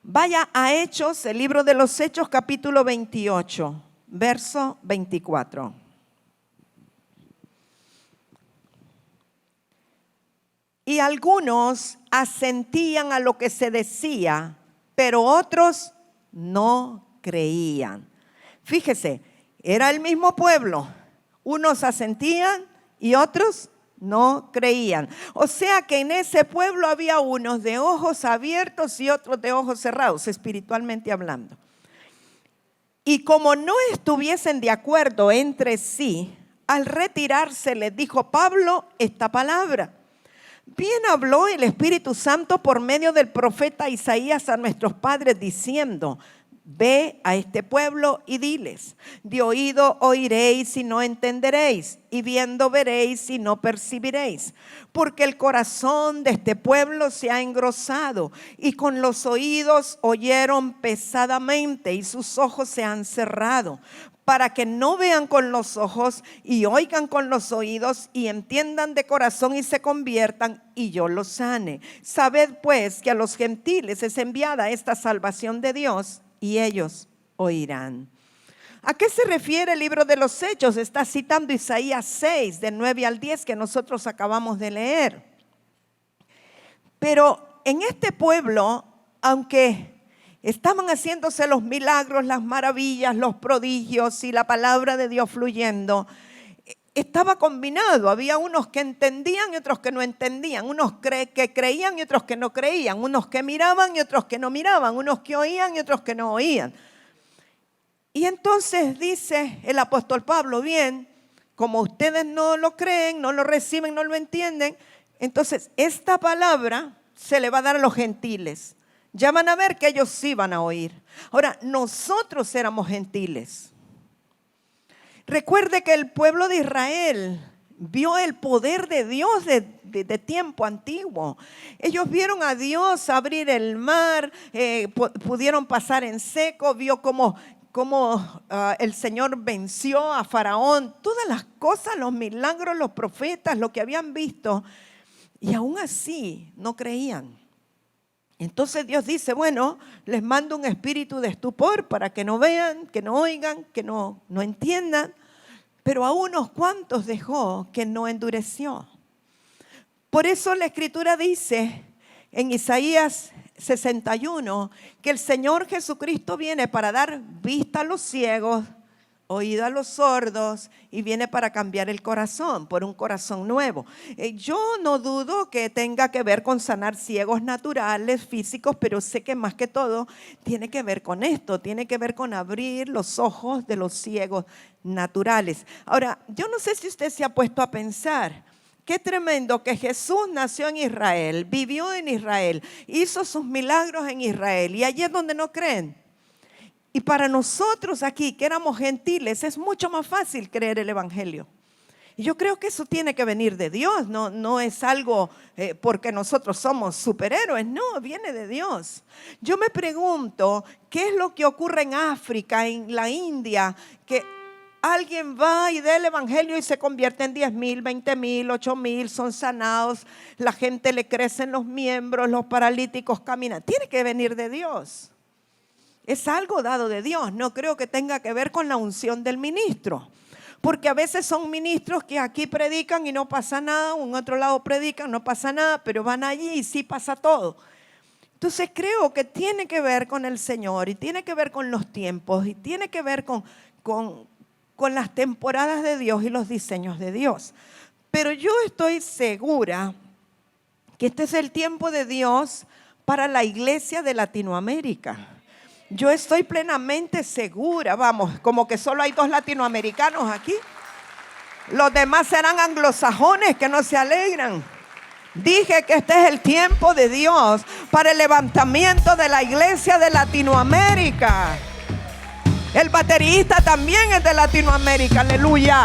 Vaya a Hechos, el libro de los Hechos, capítulo 28, verso 24. Y algunos asentían a lo que se decía, pero otros no creían. Fíjese, era el mismo pueblo. Unos asentían y otros no creían. O sea que en ese pueblo había unos de ojos abiertos y otros de ojos cerrados, espiritualmente hablando. Y como no estuviesen de acuerdo entre sí, al retirarse les dijo Pablo esta palabra: bien habló el Espíritu Santo por medio del profeta Isaías a nuestros padres diciendo: ve a este pueblo y diles, de oído oiréis y no entenderéis, y viendo veréis y no percibiréis, porque el corazón de este pueblo se ha engrosado, y con los oídos oyeron pesadamente, y sus ojos se han cerrado, para que no vean con los ojos y oigan con los oídos y entiendan de corazón y se conviertan y yo los sane. Sabed pues que a los gentiles es enviada esta salvación de Dios y ellos oirán. ¿A qué se refiere el libro de los Hechos? Está citando Isaías 6, del 9 al 10 que nosotros acabamos de leer. Pero en este pueblo, aunque estaban haciéndose los milagros, las maravillas, los prodigios y la palabra de Dios fluyendo, estaba combinado. Había unos que entendían y otros que no entendían, unos que creían y otros que no creían, unos que miraban y otros que no miraban, unos que oían y otros que no oían. Y entonces dice el apóstol Pablo: bien, como ustedes no lo creen, no lo reciben, no lo entienden, entonces esta palabra se le va a dar a los gentiles. Ya van a ver que ellos sí van a oír. Ahora, nosotros éramos gentiles. Recuerde que el pueblo de Israel vio el poder de Dios de tiempo antiguo. Ellos vieron a Dios abrir el mar, pudieron pasar en seco, vio cómo el Señor venció a Faraón. Todas las cosas, los milagros, los profetas, lo que habían visto. Y aún así no creían. Entonces Dios dice: bueno, les mando un espíritu de estupor para que no vean, que no oigan, que no entiendan. Pero a unos cuantos dejó que no endureció. Por eso la Escritura dice en Isaías 61 que el Señor Jesucristo viene para dar vista a los ciegos, oído a los sordos, y viene para cambiar el corazón por un corazón nuevo. Yo no dudo que tenga que ver con sanar ciegos naturales, físicos, pero sé que más que todo tiene que ver con esto, tiene que ver con abrir los ojos de los ciegos naturales. Ahora, yo no sé si usted se ha puesto a pensar, qué tremendo que Jesús nació en Israel, vivió en Israel, hizo sus milagros en Israel, y allí es donde no creen. Y para nosotros aquí, que éramos gentiles, es mucho más fácil creer el evangelio. Y yo creo que eso tiene que venir de Dios, no es algo porque nosotros somos superhéroes, no, viene de Dios. Yo me pregunto, ¿qué es lo que ocurre en África, en la India? Que alguien va y da el evangelio y se convierte en 10,000, 20,000, 8,000, son sanados, la gente le crecen los miembros, los paralíticos caminan. Tiene que venir de Dios. Es algo dado de Dios, no creo que tenga que ver con la unción del ministro. Porque a veces son ministros que aquí predican y no pasa nada, o en otro lado predican, no pasa nada, pero van allí y sí pasa todo. Entonces creo que tiene que ver con el Señor y tiene que ver con los tiempos y tiene que ver con las temporadas de Dios y los diseños de Dios. Pero yo estoy segura que este es el tiempo de Dios para la iglesia de Latinoamérica. Yo estoy plenamente segura, vamos, como que solo hay 2 latinoamericanos aquí. Los demás serán anglosajones que no se alegran. Dije que este es el tiempo de Dios para el levantamiento de la iglesia de Latinoamérica. El baterista también es de Latinoamérica, aleluya.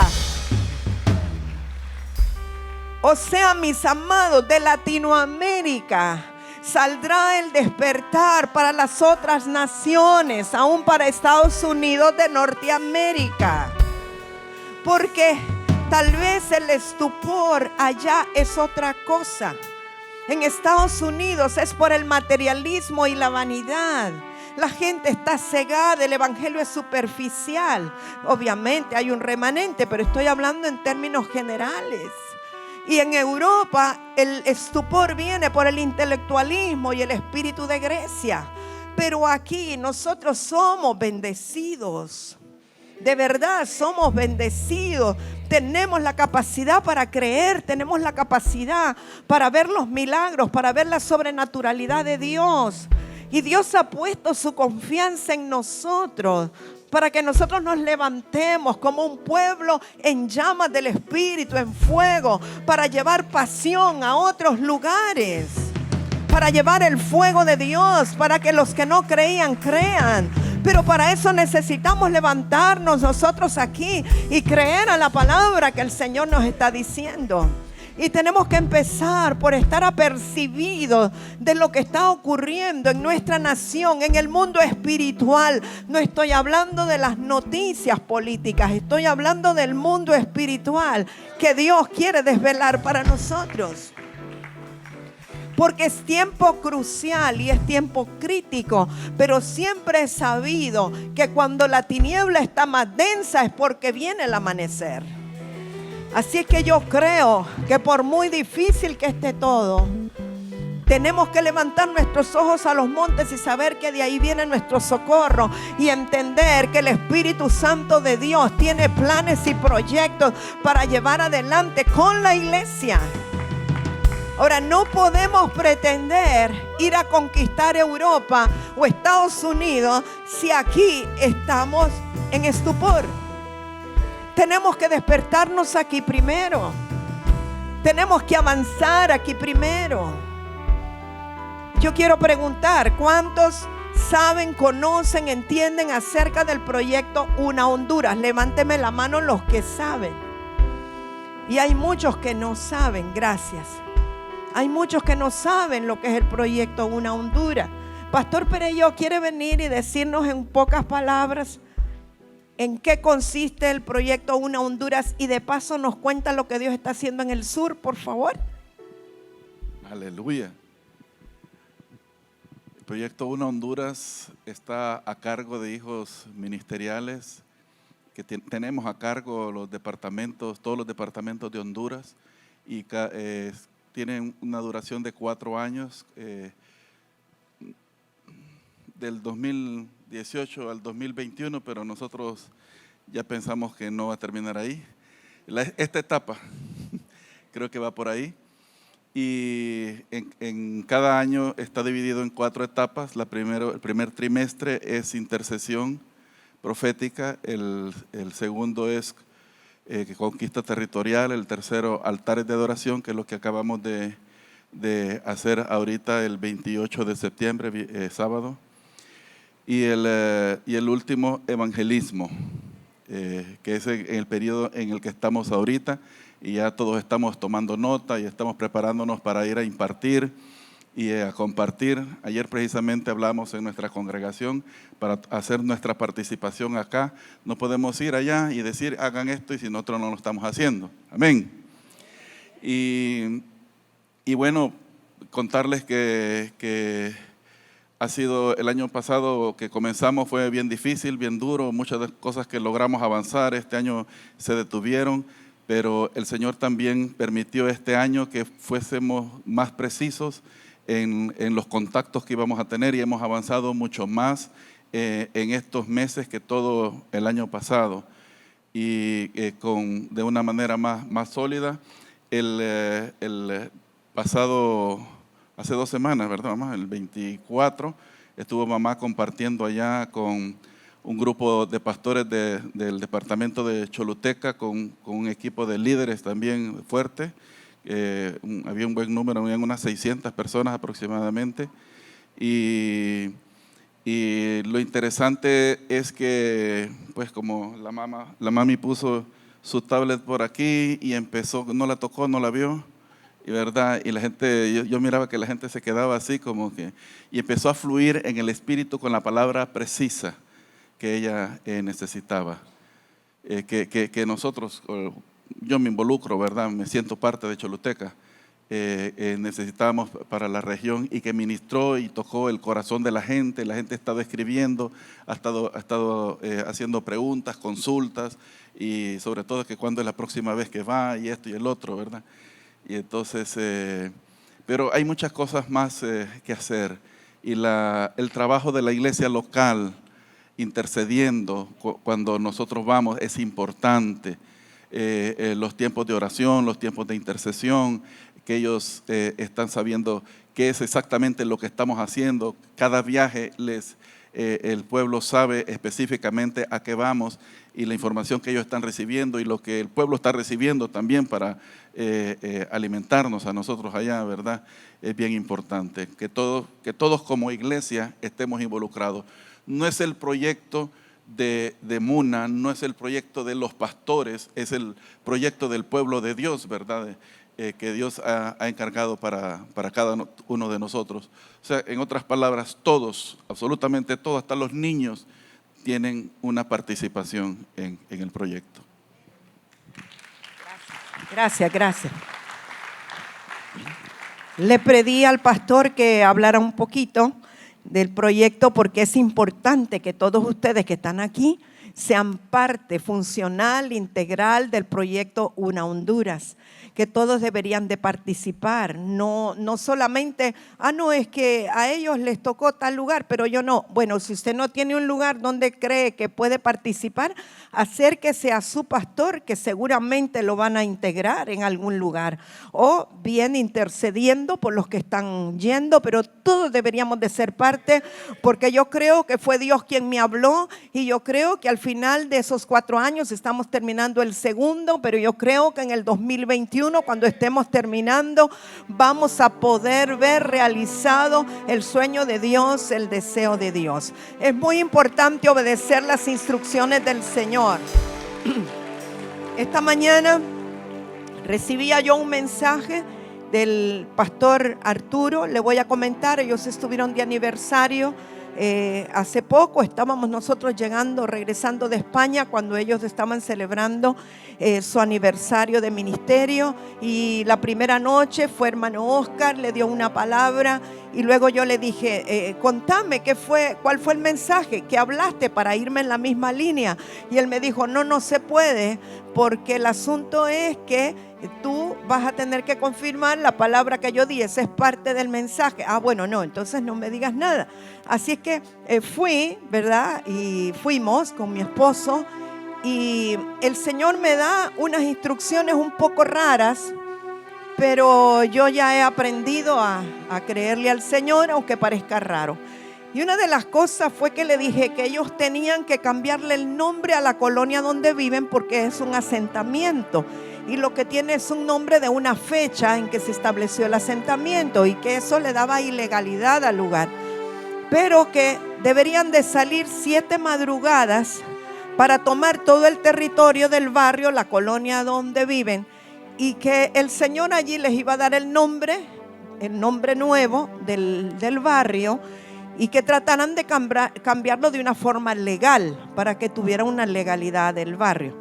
O sea, mis amados, de Latinoamérica saldrá el despertar para las otras naciones, aún para Estados Unidos de Norteamérica. Porque tal vez el estupor allá es otra cosa. En Estados Unidos es por el materialismo y la vanidad. La gente está cegada, el evangelio es superficial. Obviamente hay un remanente, pero estoy hablando en términos generales. Y en Europa el estupor viene por el intelectualismo y el espíritu de Grecia. Pero aquí nosotros somos bendecidos. De verdad somos bendecidos. Tenemos la capacidad para creer, tenemos la capacidad para ver los milagros, para ver la sobrenaturalidad de Dios. Y Dios ha puesto su confianza en nosotros para que nosotros nos levantemos como un pueblo en llamas del Espíritu, en fuego, para llevar pasión a otros lugares, para llevar el fuego de Dios, para que los que no creían crean. Pero para eso necesitamos levantarnos nosotros aquí y creer a la palabra que el Señor nos está diciendo. Y tenemos que empezar por estar apercibidos de lo que está ocurriendo en nuestra nación, en el mundo espiritual. No estoy hablando de las noticias políticas, estoy hablando del mundo espiritual que Dios quiere desvelar para nosotros. Porque es tiempo crucial y es tiempo crítico, pero siempre he sabido que cuando la tiniebla está más densa es porque viene el amanecer. Así es que yo creo que por muy difícil que esté todo, tenemos que levantar nuestros ojos a los montes y saber que de ahí viene nuestro socorro y entender que el Espíritu Santo de Dios tiene planes y proyectos para llevar adelante con la iglesia. Ahora, no podemos pretender ir a conquistar Europa o Estados Unidos si aquí estamos en estupor. Tenemos que despertarnos aquí primero. Tenemos que avanzar aquí primero. Yo quiero preguntar, ¿cuántos saben, conocen, entienden acerca del proyecto Una Honduras? Levánteme la mano los que saben. Y hay muchos que no saben, gracias. Hay muchos que no saben lo que es el proyecto Una Honduras. Pastor Perello, ¿quiere venir y decirnos en pocas palabras en qué consiste el proyecto Una Honduras? Y de paso nos cuenta lo que Dios está haciendo en el sur, por favor. Aleluya. El proyecto Una Honduras está a cargo de hijos ministeriales que tenemos a cargo los departamentos, todos los departamentos de Honduras, y tienen una duración de 4 años, del 2018 al 2021, pero nosotros ya pensamos que no va a terminar ahí. Esta etapa creo que va por ahí. Y en cada año está dividido en 4 etapas. El primer trimestre es intercesión profética, el segundo es conquista territorial, el tercero altares de adoración, que es lo que acabamos de hacer ahorita el 28 de septiembre, sábado, y el último evangelismo. que es en el periodo en el que estamos ahorita, y ya todos estamos tomando nota y estamos preparándonos para ir a impartir y a compartir. Ayer precisamente hablamos en nuestra congregación para hacer nuestra participación acá. No podemos ir allá y decir hagan esto y si nosotros no lo estamos haciendo. Amén. Y bueno, contarles que ha sido el año pasado que comenzamos, fue bien difícil, bien duro, muchas cosas que logramos avanzar, este año se detuvieron, pero el Señor también permitió este año que fuésemos más precisos en los contactos que íbamos a tener, y hemos avanzado mucho más en estos meses que todo el año pasado, y de una manera más sólida. El pasado, hace 2 semanas, ¿verdad, mamá? El 24, estuvo mamá compartiendo allá con un grupo de pastores del departamento de Choluteca, con un equipo de líderes también fuerte. Había un buen número, habían unas 600 personas aproximadamente. Y lo interesante es que, pues como la mami puso su tablet por aquí y empezó, no la tocó, no la vio, y verdad, y la gente, yo miraba que la gente se quedaba así como que, y empezó a fluir en el espíritu con la palabra precisa que ella necesitaba, que nosotros, yo me involucro, verdad, me siento parte de Choluteca, necesitábamos para la región, y que ministró y tocó el corazón de la gente ha estado escribiendo, ha estado haciendo preguntas, consultas, y sobre todo que cuándo es la próxima vez que va, y esto y el otro, ¿verdad? Y entonces, pero hay muchas cosas más que hacer, y el trabajo de la iglesia local, intercediendo cuando nosotros vamos, es importante. Los tiempos de oración, los tiempos de intercesión, que ellos están sabiendo qué es exactamente lo que estamos haciendo. Cada viaje el pueblo sabe específicamente a qué vamos, y la información que ellos están recibiendo y lo que el pueblo está recibiendo también para alimentarnos a nosotros allá, ¿verdad? Es bien importante que todos como iglesia estemos involucrados. No es el proyecto de Muna, no es el proyecto de los pastores, es el proyecto del pueblo de Dios, ¿verdad? Que Dios ha encargado para cada uno de nosotros. O sea, en otras palabras, todos, absolutamente todos, hasta los niños, tienen una participación en el proyecto. Gracias. Le pedí al pastor que hablara un poquito del proyecto, porque es importante que todos ustedes que están aquí sean parte funcional, integral del proyecto Una Honduras, que todos deberían de participar, no solamente, no, es que a ellos les tocó tal lugar, pero yo no. Bueno, si usted no tiene un lugar donde cree que puede participar, acérquese a su pastor, que seguramente lo van a integrar en algún lugar, o bien intercediendo por los que están yendo, pero todos deberíamos de ser parte, porque yo creo que fue Dios quien me habló, y yo creo que al final de esos 4 años estamos terminando el segundo, pero yo creo que en el 2021, cuando estemos terminando, vamos a poder ver realizado el sueño de Dios, el deseo de Dios. Es muy importante obedecer las instrucciones del Señor. Esta mañana recibía yo un mensaje del pastor Arturo. Le voy a comentar, ellos estuvieron de aniversario. Hace poco estábamos nosotros regresando de España, cuando ellos estaban celebrando su aniversario de ministerio, y la primera noche fue hermano Oscar, le dio una palabra, y luego yo le dije, contame cuál fue el mensaje que hablaste para irme en la misma línea, y él me dijo, no se puede, porque el asunto es que tú vas a tener que confirmar la palabra que yo di, esa es parte del mensaje. Bueno, no, entonces no me digas nada. Así es que fui, ¿verdad? Y fuimos con mi esposo, y el Señor me da unas instrucciones un poco raras, pero yo ya he aprendido a creerle al Señor, aunque parezca raro. Y una de las cosas fue que le dije que ellos tenían que cambiarle el nombre a la colonia donde viven, porque es un asentamiento, y lo que tiene es un nombre de una fecha en que se estableció el asentamiento, y que eso le daba ilegalidad al lugar, pero que deberían de salir 7 madrugadas para tomar todo el territorio del barrio, la colonia donde viven, y que el Señor allí les iba a dar el nombre nuevo del barrio, y que trataran de cambiarlo de una forma legal, para que tuviera una legalidad del barrio.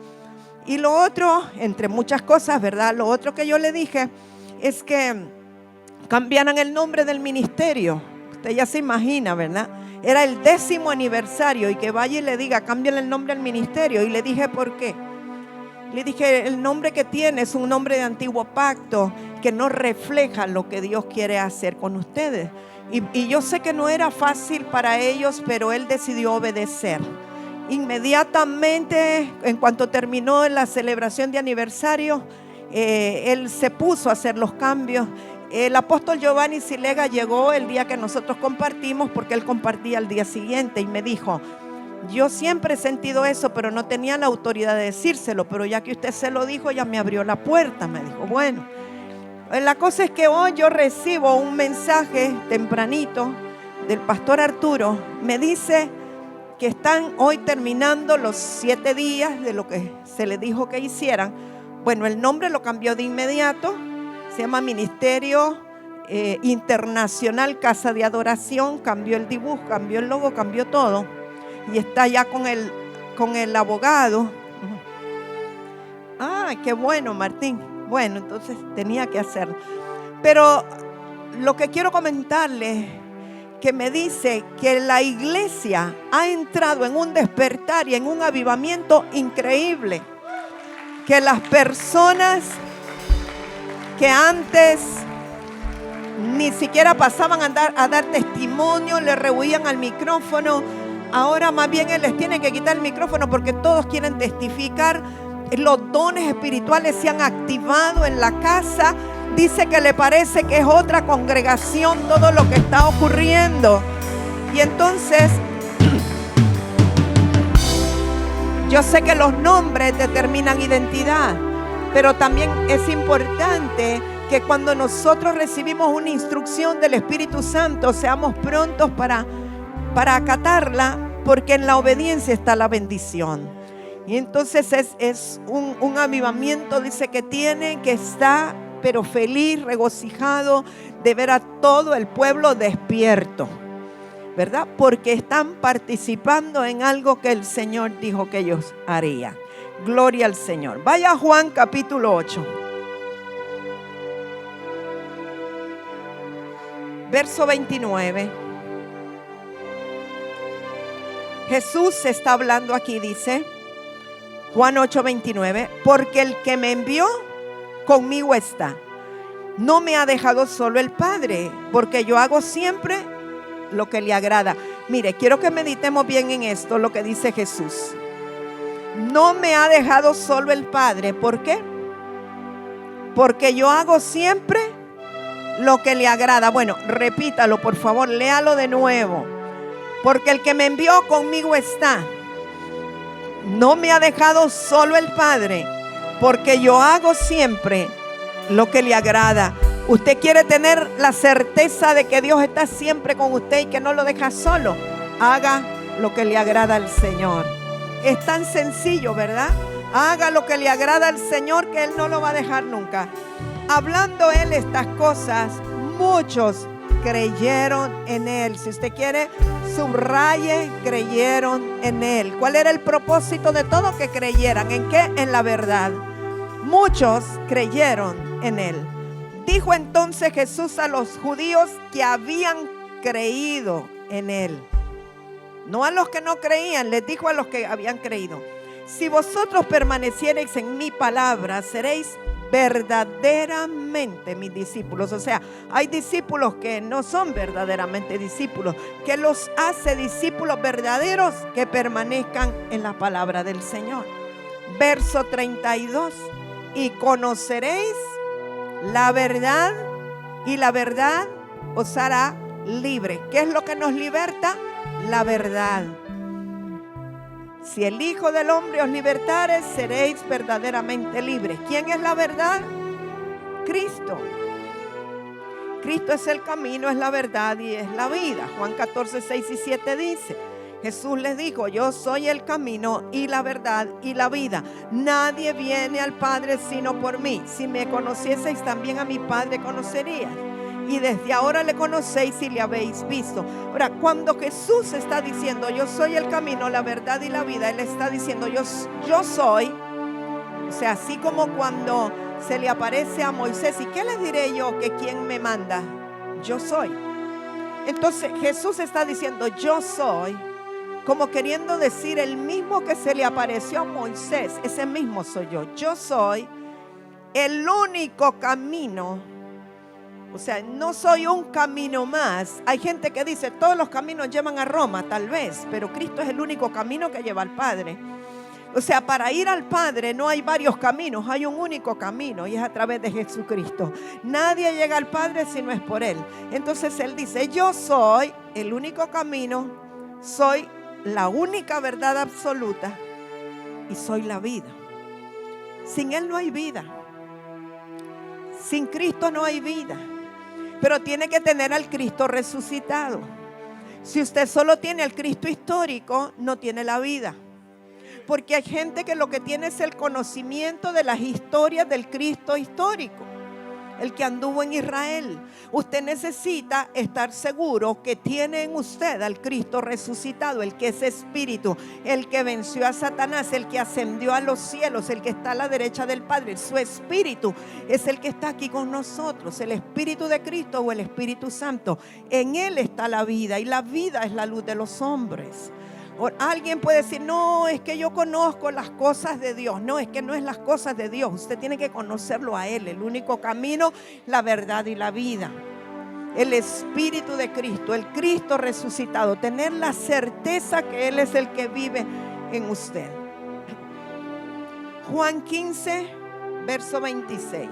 Y lo otro, entre muchas cosas, ¿verdad? Lo otro que yo le dije es que cambiaran el nombre del ministerio. Usted ya se imagina, ¿verdad? Era el 10º aniversario, y que vaya y le diga, cámbiale el nombre al ministerio. Y le dije, ¿por qué? Le dije, el nombre que tiene es un nombre de antiguo pacto, que no refleja lo que Dios quiere hacer con ustedes. Y yo sé que no era fácil para ellos, pero él decidió obedecer. Inmediatamente, en cuanto terminó la celebración de aniversario, él se puso a hacer los cambios. El apóstol Giovanni Silega llegó el día que nosotros compartimos, porque él compartía al día siguiente, y me dijo, yo siempre he sentido eso, pero no tenía la autoridad de decírselo, pero ya que usted se lo dijo, ya me abrió la puerta. Me dijo, bueno, la cosa es que hoy yo recibo un mensaje tempranito del pastor Arturo. Me dice que están hoy terminando los 7 días de lo que se le dijo que hicieran. Bueno, el nombre lo cambió de inmediato. Se llama Ministerio Internacional Casa de Adoración. Cambió el dibujo, cambió el logo, cambió todo. Y está ya con el abogado. Ah, qué bueno, Martín. Bueno, entonces tenía que hacerlo. Pero lo que quiero comentarles, que me dice que la iglesia ha entrado en un despertar y en un avivamiento increíble. Que las personas que antes ni siquiera pasaban a dar testimonio, le rehuían al micrófono, ahora más bien él les tiene que quitar el micrófono porque todos quieren testificar. Los dones espirituales se han activado en la casa. Dice que le parece que es otra congregación todo lo que está ocurriendo. Y entonces, yo sé que los nombres determinan identidad, pero también es importante que cuando nosotros recibimos una instrucción del Espíritu Santo, seamos prontos para acatarla, porque en la obediencia está la bendición. Y entonces es un avivamiento, dice que tiene, que está pero feliz, regocijado de ver a todo el pueblo despierto, ¿verdad? Porque están participando en algo que el Señor dijo que ellos harían. Gloria al Señor. Vaya a Juan capítulo 8. Verso 29. Jesús está hablando aquí, dice Juan 8:29, porque el que me envió conmigo está. No me ha dejado solo el Padre, porque yo hago siempre lo que le agrada. Mire, quiero que meditemos bien en esto, lo que dice Jesús. No me ha dejado solo el Padre. ¿Por qué? Porque yo hago siempre lo que le agrada. Bueno, repítalo, por favor, léalo de nuevo. Porque el que me envió conmigo está. No me ha dejado solo el Padre, porque yo hago siempre lo que le agrada. Usted quiere tener la certeza de que Dios está siempre con usted y que no lo deja solo. Haga lo que le agrada al Señor. Es tan sencillo, ¿verdad? Haga lo que le agrada al Señor, que Él no lo va a dejar nunca. Hablando Él estas cosas, muchos creyeron en Él. Si usted quiere, subraye, creyeron en Él. ¿Cuál era el propósito de todo? Que creyeran. ¿En qué? En la verdad. Muchos creyeron en Él. Dijo entonces Jesús a los judíos que habían creído en Él. No a los que no creían, les dijo a los que habían creído: si vosotros permaneciereis en mi palabra, seréis verdaderamente mis discípulos. O sea, hay discípulos que no son verdaderamente discípulos, que los hace discípulos verdaderos, que permanezcan en la palabra del Señor. Verso 32: y conoceréis la verdad, y la verdad os hará libre. ¿Qué es lo que nos liberta? La verdad. Si el Hijo del Hombre os libertare, seréis verdaderamente libres. ¿Quién es la verdad? Cristo. Cristo es el camino, es la verdad y es la vida. Juan 14, 6 y 7 dice. Jesús les dijo: yo soy el camino y la verdad y la vida. Nadie viene al Padre sino por mí. Si me conocieseis, también a mi Padre conoceríais. Y desde ahora le conocéis y le habéis visto. Ahora, cuando Jesús está diciendo: yo soy el camino, la verdad y la vida, Él está diciendo: yo soy. O sea, así como cuando se le aparece a Moisés: ¿y qué les diré yo que quién me manda? Yo soy. Entonces Jesús está diciendo: yo soy, como queriendo decir, el mismo que se le apareció a Moisés, ese mismo soy yo. Yo soy el único camino. O sea, no soy un camino más. Hay gente que dice: todos los caminos llevan a Roma, tal vez, pero Cristo es el único camino que lleva al Padre. O sea, para ir al Padre no hay varios caminos, hay un único camino, y es a través de Jesucristo. Nadie llega al Padre si no es por Él. Entonces Él dice: yo soy el único camino, soy la única verdad absoluta y soy la vida. Sin Él no hay vida. Sin Cristo no hay vida. Pero tiene que tener al Cristo resucitado. Si usted solo tiene al Cristo histórico, no tiene la vida. Porque hay gente que lo que tiene es el conocimiento de las historias del Cristo histórico, el que anduvo en Israel. Usted necesita estar seguro que tiene en usted al Cristo resucitado, el que es espíritu, el que venció a Satanás, el que ascendió a los cielos, el que está a la derecha del Padre. Su espíritu es el que está aquí con nosotros, el Espíritu de Cristo o el Espíritu Santo. En Él está la vida, y la vida es la luz de los hombres. Alguien puede decir: no, es que yo conozco las cosas de Dios. No, es que no es las cosas de Dios. Usted tiene que conocerlo a Él, el único camino, la verdad y la vida. El Espíritu de Cristo, el Cristo resucitado. Tener la certeza que Él es el que vive en usted. Juan 15, verso 26.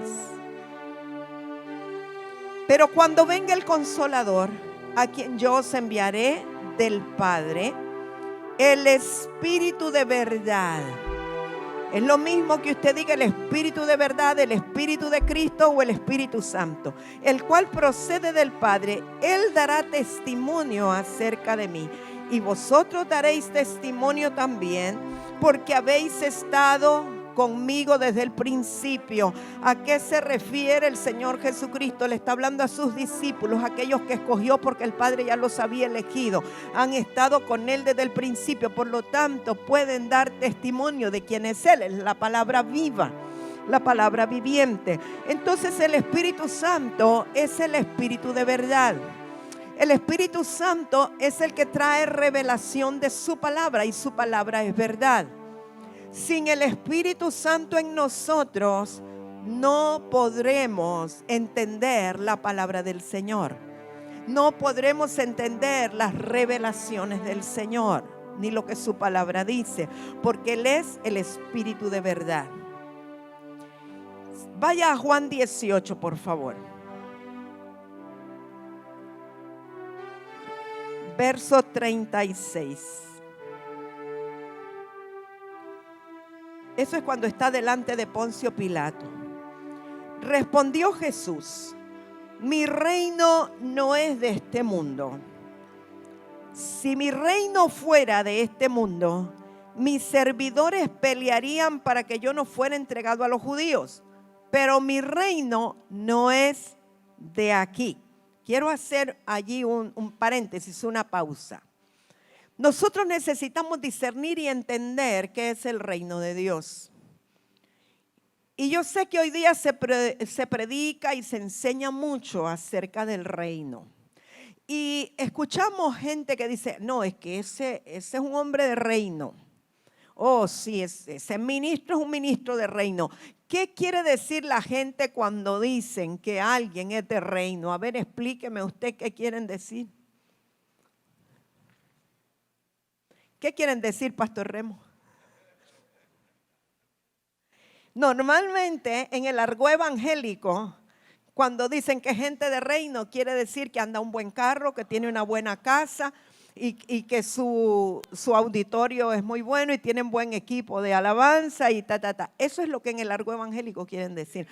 Pero cuando venga el Consolador, a quien yo os enviaré del Padre, el Espíritu de verdad. Es lo mismo que usted diga el Espíritu de verdad, el Espíritu de Cristo o el Espíritu Santo, el cual procede del Padre. Él dará testimonio acerca de mí, y vosotros daréis testimonio también, porque habéis estado conmigo desde el principio. ¿A qué se refiere el Señor Jesucristo? Le está hablando a sus discípulos, aquellos que escogió porque el Padre ya los había elegido. Han estado con Él desde el principio, por lo tanto pueden dar testimonio de quién es Él. Es la palabra viva, la palabra viviente. Entonces el Espíritu Santo es el Espíritu de verdad. El Espíritu Santo es el que trae revelación de su palabra, y su palabra es verdad. Sin el Espíritu Santo en nosotros, no podremos entender la palabra del Señor. No podremos entender las revelaciones del Señor, ni lo que su palabra dice, porque Él es el Espíritu de verdad. Vaya a Juan 18, por favor. Verso 36. Eso es cuando está delante de Poncio Pilato. Respondió Jesús: mi reino no es de este mundo. Si mi reino fuera de este mundo, mis servidores pelearían para que yo no fuera entregado a los judíos. Pero mi reino no es de aquí. Quiero hacer allí un paréntesis, una pausa. Nosotros necesitamos discernir y entender qué es el reino de Dios. Y yo sé que hoy día se predica y se enseña mucho acerca del reino. Y escuchamos gente que dice: no, es que ese es un hombre de reino. Oh, sí, ese ministro es un ministro de reino. ¿Qué quiere decir la gente cuando dicen que alguien es de reino? A ver, explíqueme usted qué quieren decir. ¿Qué quieren decir, Pastor Remo? Normalmente en el argot evangélico, cuando dicen que gente de reino, quiere decir que anda un buen carro, que tiene una buena casa y que su auditorio es muy bueno y tienen buen equipo de alabanza y ta. Eso es lo que en el argot evangélico quieren decir.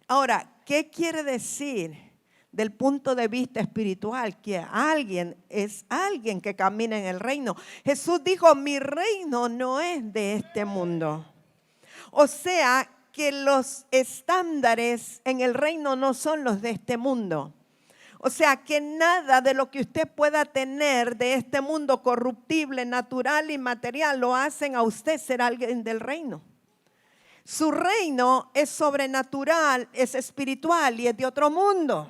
Ahora, ¿qué quiere decir del punto de vista espiritual, que alguien es alguien que camina en el reino. Jesús dijo, mi reino no es de este mundo. O sea, que los estándares en el reino no son los de este mundo. O sea, que nada de lo que usted pueda tener de este mundo corruptible, natural y material lo hacen a usted ser alguien del reino. Su reino es sobrenatural, es espiritual y es de otro mundo.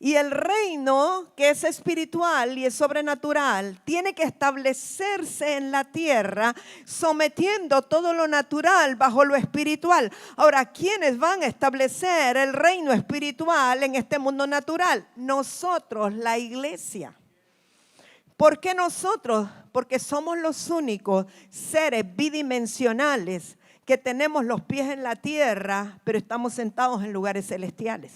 Y el reino que es espiritual y es sobrenatural tiene que establecerse en la tierra, sometiendo todo lo natural bajo lo espiritual. Ahora, ¿quiénes van a establecer el reino espiritual en este mundo natural? Nosotros, la iglesia. ¿Por qué nosotros? Porque somos los únicos seres bidimensionales que tenemos los pies en la tierra, pero estamos sentados en lugares celestiales.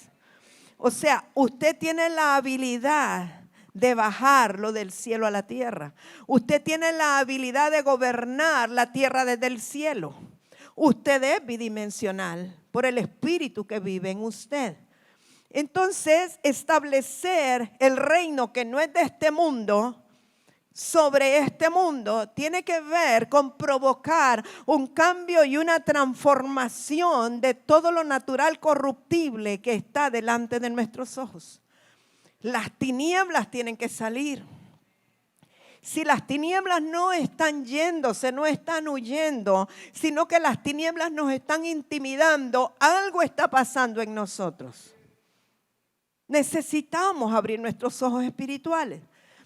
O sea, usted tiene la habilidad de bajarlo del cielo a la tierra. Usted tiene la habilidad de gobernar la tierra desde el cielo. Usted es bidimensional por el espíritu que vive en usted. Entonces, establecer el reino que no es de este mundo sobre este mundo tiene que ver con provocar un cambio y una transformación de todo lo natural corruptible que está delante de nuestros ojos. Las tinieblas tienen que salir. Si las tinieblas no están yéndose, no están huyendo, sino que las tinieblas nos están intimidando, algo está pasando en nosotros. Necesitamos abrir nuestros ojos espirituales.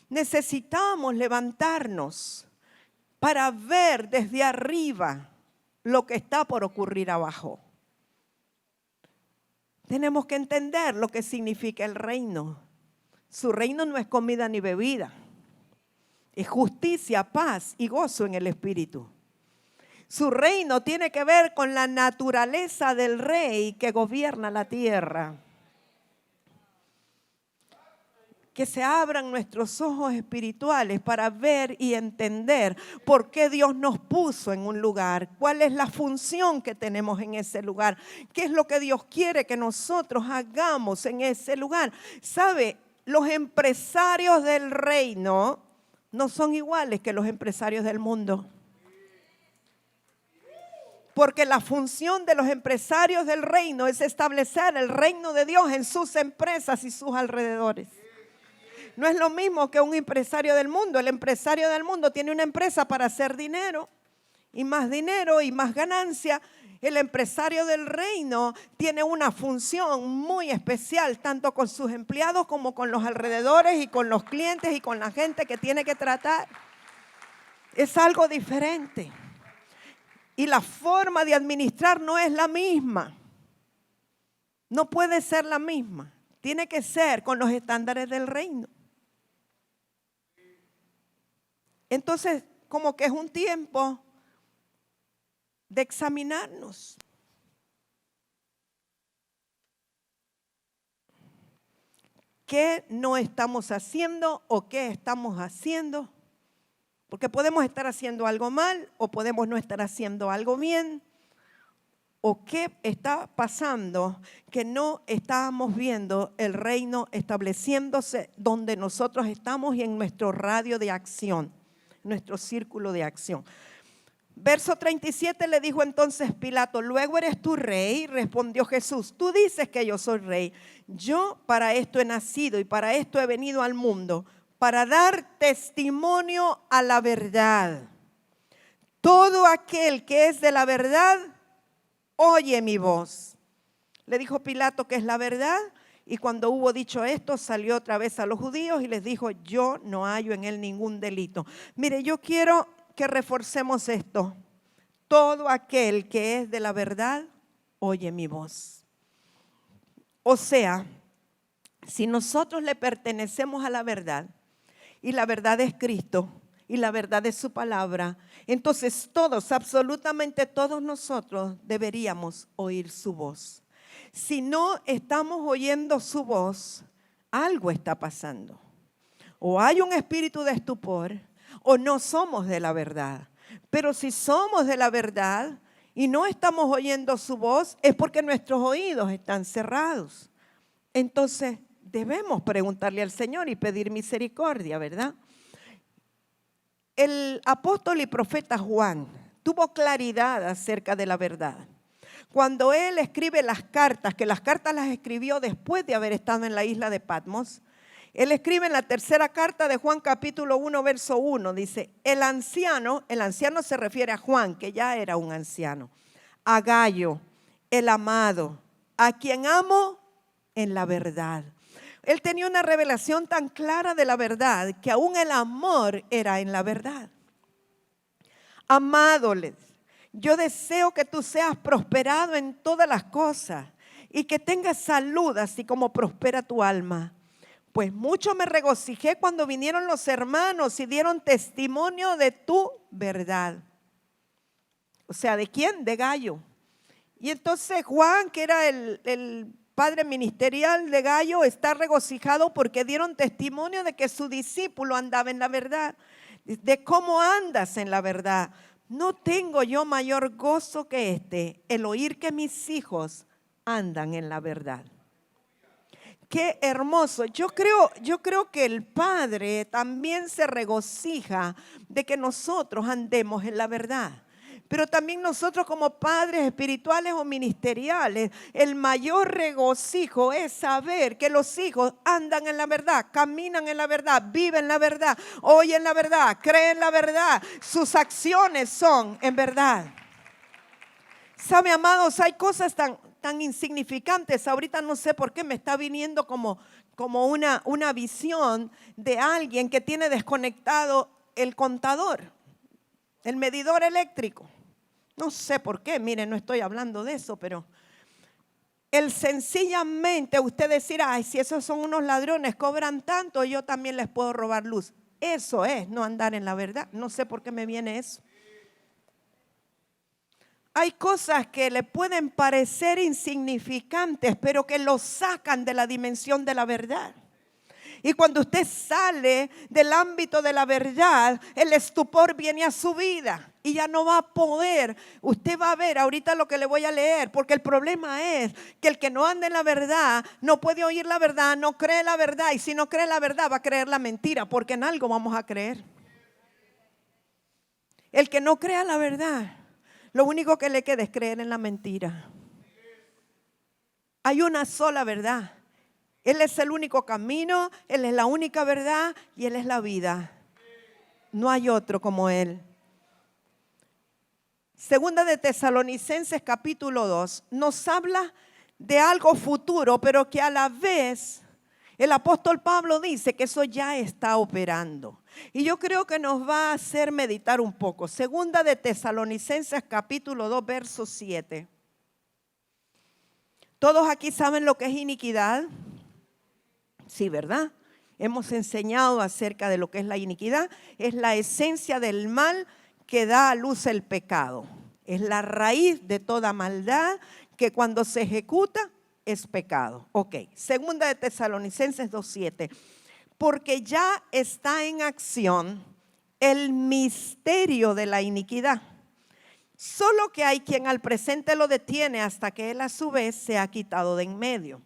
Necesitamos levantarnos para ver desde arriba lo que está por ocurrir abajo. Tenemos que entender lo que significa el reino. Su reino no es comida ni bebida. Es justicia, paz y gozo en el espíritu. Su reino tiene que ver con la naturaleza del rey que gobierna la tierra. Que se abran nuestros ojos espirituales para ver y entender por qué Dios nos puso en un lugar, cuál es la función que tenemos en ese lugar, qué es lo que Dios quiere que nosotros hagamos en ese lugar. ¿Sabe? Los empresarios del reino no son iguales que los empresarios del mundo. Porque la función de los empresarios del reino es establecer el reino de Dios en sus empresas y sus alrededores. No es lo mismo que un empresario del mundo. El empresario del mundo tiene una empresa para hacer dinero y más ganancia. El empresario del reino tiene una función muy especial, tanto con sus empleados como con los alrededores y con los clientes y con la gente que tiene que tratar. Es algo diferente. Y la forma de administrar no es la misma. No puede ser la misma. Tiene que ser con los estándares del reino. Entonces, como que es un tiempo de examinarnos. ¿Qué no estamos haciendo o qué estamos haciendo? Porque podemos estar haciendo algo mal o podemos no estar haciendo algo bien. ¿O qué está pasando que no estamos viendo el reino estableciéndose donde nosotros estamos y en nuestro radio de acción? Nuestro círculo de acción. Verso 37 le dijo entonces Pilato, ¿luego eres tú rey? Respondió Jesús, tú dices que yo soy rey. Yo para esto he nacido y para esto he venido al mundo, para dar testimonio a la verdad. Todo aquel que es de la verdad, oye mi voz. Le dijo Pilato que es la verdad. Y cuando hubo dicho esto, salió otra vez a los judíos y les dijo, yo no hallo en él ningún delito. Mire, yo quiero que reforcemos esto. Todo aquel que es de la verdad, oye mi voz. O sea, si nosotros le pertenecemos a la verdad, y la verdad es Cristo, y la verdad es su palabra, entonces todos, absolutamente todos nosotros deberíamos oír su voz. Si no estamos oyendo su voz, algo está pasando. O hay un espíritu de estupor, o no somos de la verdad. Pero si somos de la verdad y no estamos oyendo su voz, es porque nuestros oídos están cerrados. entonces debemos preguntarle al Señor y pedir misericordia, ¿verdad? El apóstol y profeta Juan tuvo claridad acerca de la verdad. Cuando él escribe las cartas, que las cartas las escribió después de haber estado en la isla de Patmos, él escribe en la tercera carta de Juan capítulo 1, verso 1, dice, el anciano se refiere a Juan, que ya era un anciano, a Gayo, el amado, a quien amo en la verdad. Él tenía una revelación tan clara de la verdad que aún el amor era en la verdad. Amádoles, yo deseo que tú seas prosperado en todas las cosas y que tengas salud así como prospera tu alma. Pues mucho me regocijé cuando vinieron los hermanos y dieron testimonio de tu verdad. O sea, ¿de quién? De Gayo. Y entonces Juan, que era el padre ministerial de Gayo, está regocijado porque dieron testimonio de que su discípulo andaba en la verdad, de cómo andas en la verdad. No tengo yo mayor gozo que este, el oír que mis hijos andan en la verdad. Qué hermoso. Yo creo que el Padre también se regocija de que nosotros andemos en la verdad. Pero también nosotros como padres espirituales o ministeriales, el mayor regocijo es saber que los hijos andan en la verdad, caminan en la verdad, viven la verdad, oyen la verdad, creen la verdad. Sus acciones son en verdad. ¿Sabe, amados? Hay cosas tan insignificantes. Ahorita no sé por qué me está viniendo como una visión de alguien que tiene desconectado el contador, el medidor eléctrico. No sé por qué, miren, no estoy hablando de eso, pero el sencillamente usted decir, ay, si esos son unos ladrones, cobran tanto, yo también les puedo robar luz. Eso es no andar en la verdad. No sé por qué me viene eso. Hay cosas que le pueden parecer insignificantes, pero que lo sacan de la dimensión de la verdad. Y cuando usted sale del ámbito de la verdad, el estupor viene a su vida y ya no va a poder. Usted va a ver ahorita lo que le voy a leer, porque el problema es que el que no anda en la verdad no puede oír la verdad, no cree la verdad, y si no cree la verdad va a creer la mentira, porque en algo vamos a creer. El que no crea la verdad, lo único que le queda es creer en la mentira. Hay una sola verdad. Él es el único camino, Él es la única verdad y Él es la vida. No hay otro como Él. Segunda de Tesalonicenses capítulo 2 nos habla de algo futuro, pero que a la vez el apóstol Pablo dice que eso ya está operando. Y yo creo que nos va a hacer meditar un poco. Segunda de Tesalonicenses capítulo 2 verso 7. ¿Todos aquí saben lo que es iniquidad? Sí, ¿verdad? Hemos enseñado acerca de lo que es la iniquidad. Es la esencia del mal que da a luz el pecado. Es la raíz de toda maldad que cuando se ejecuta es pecado. Ok, segunda de Tesalonicenses 2:7. Porque ya está en acción el misterio de la iniquidad. Solo que hay quien al presente lo detiene hasta que él a su vez se ha quitado de en medio.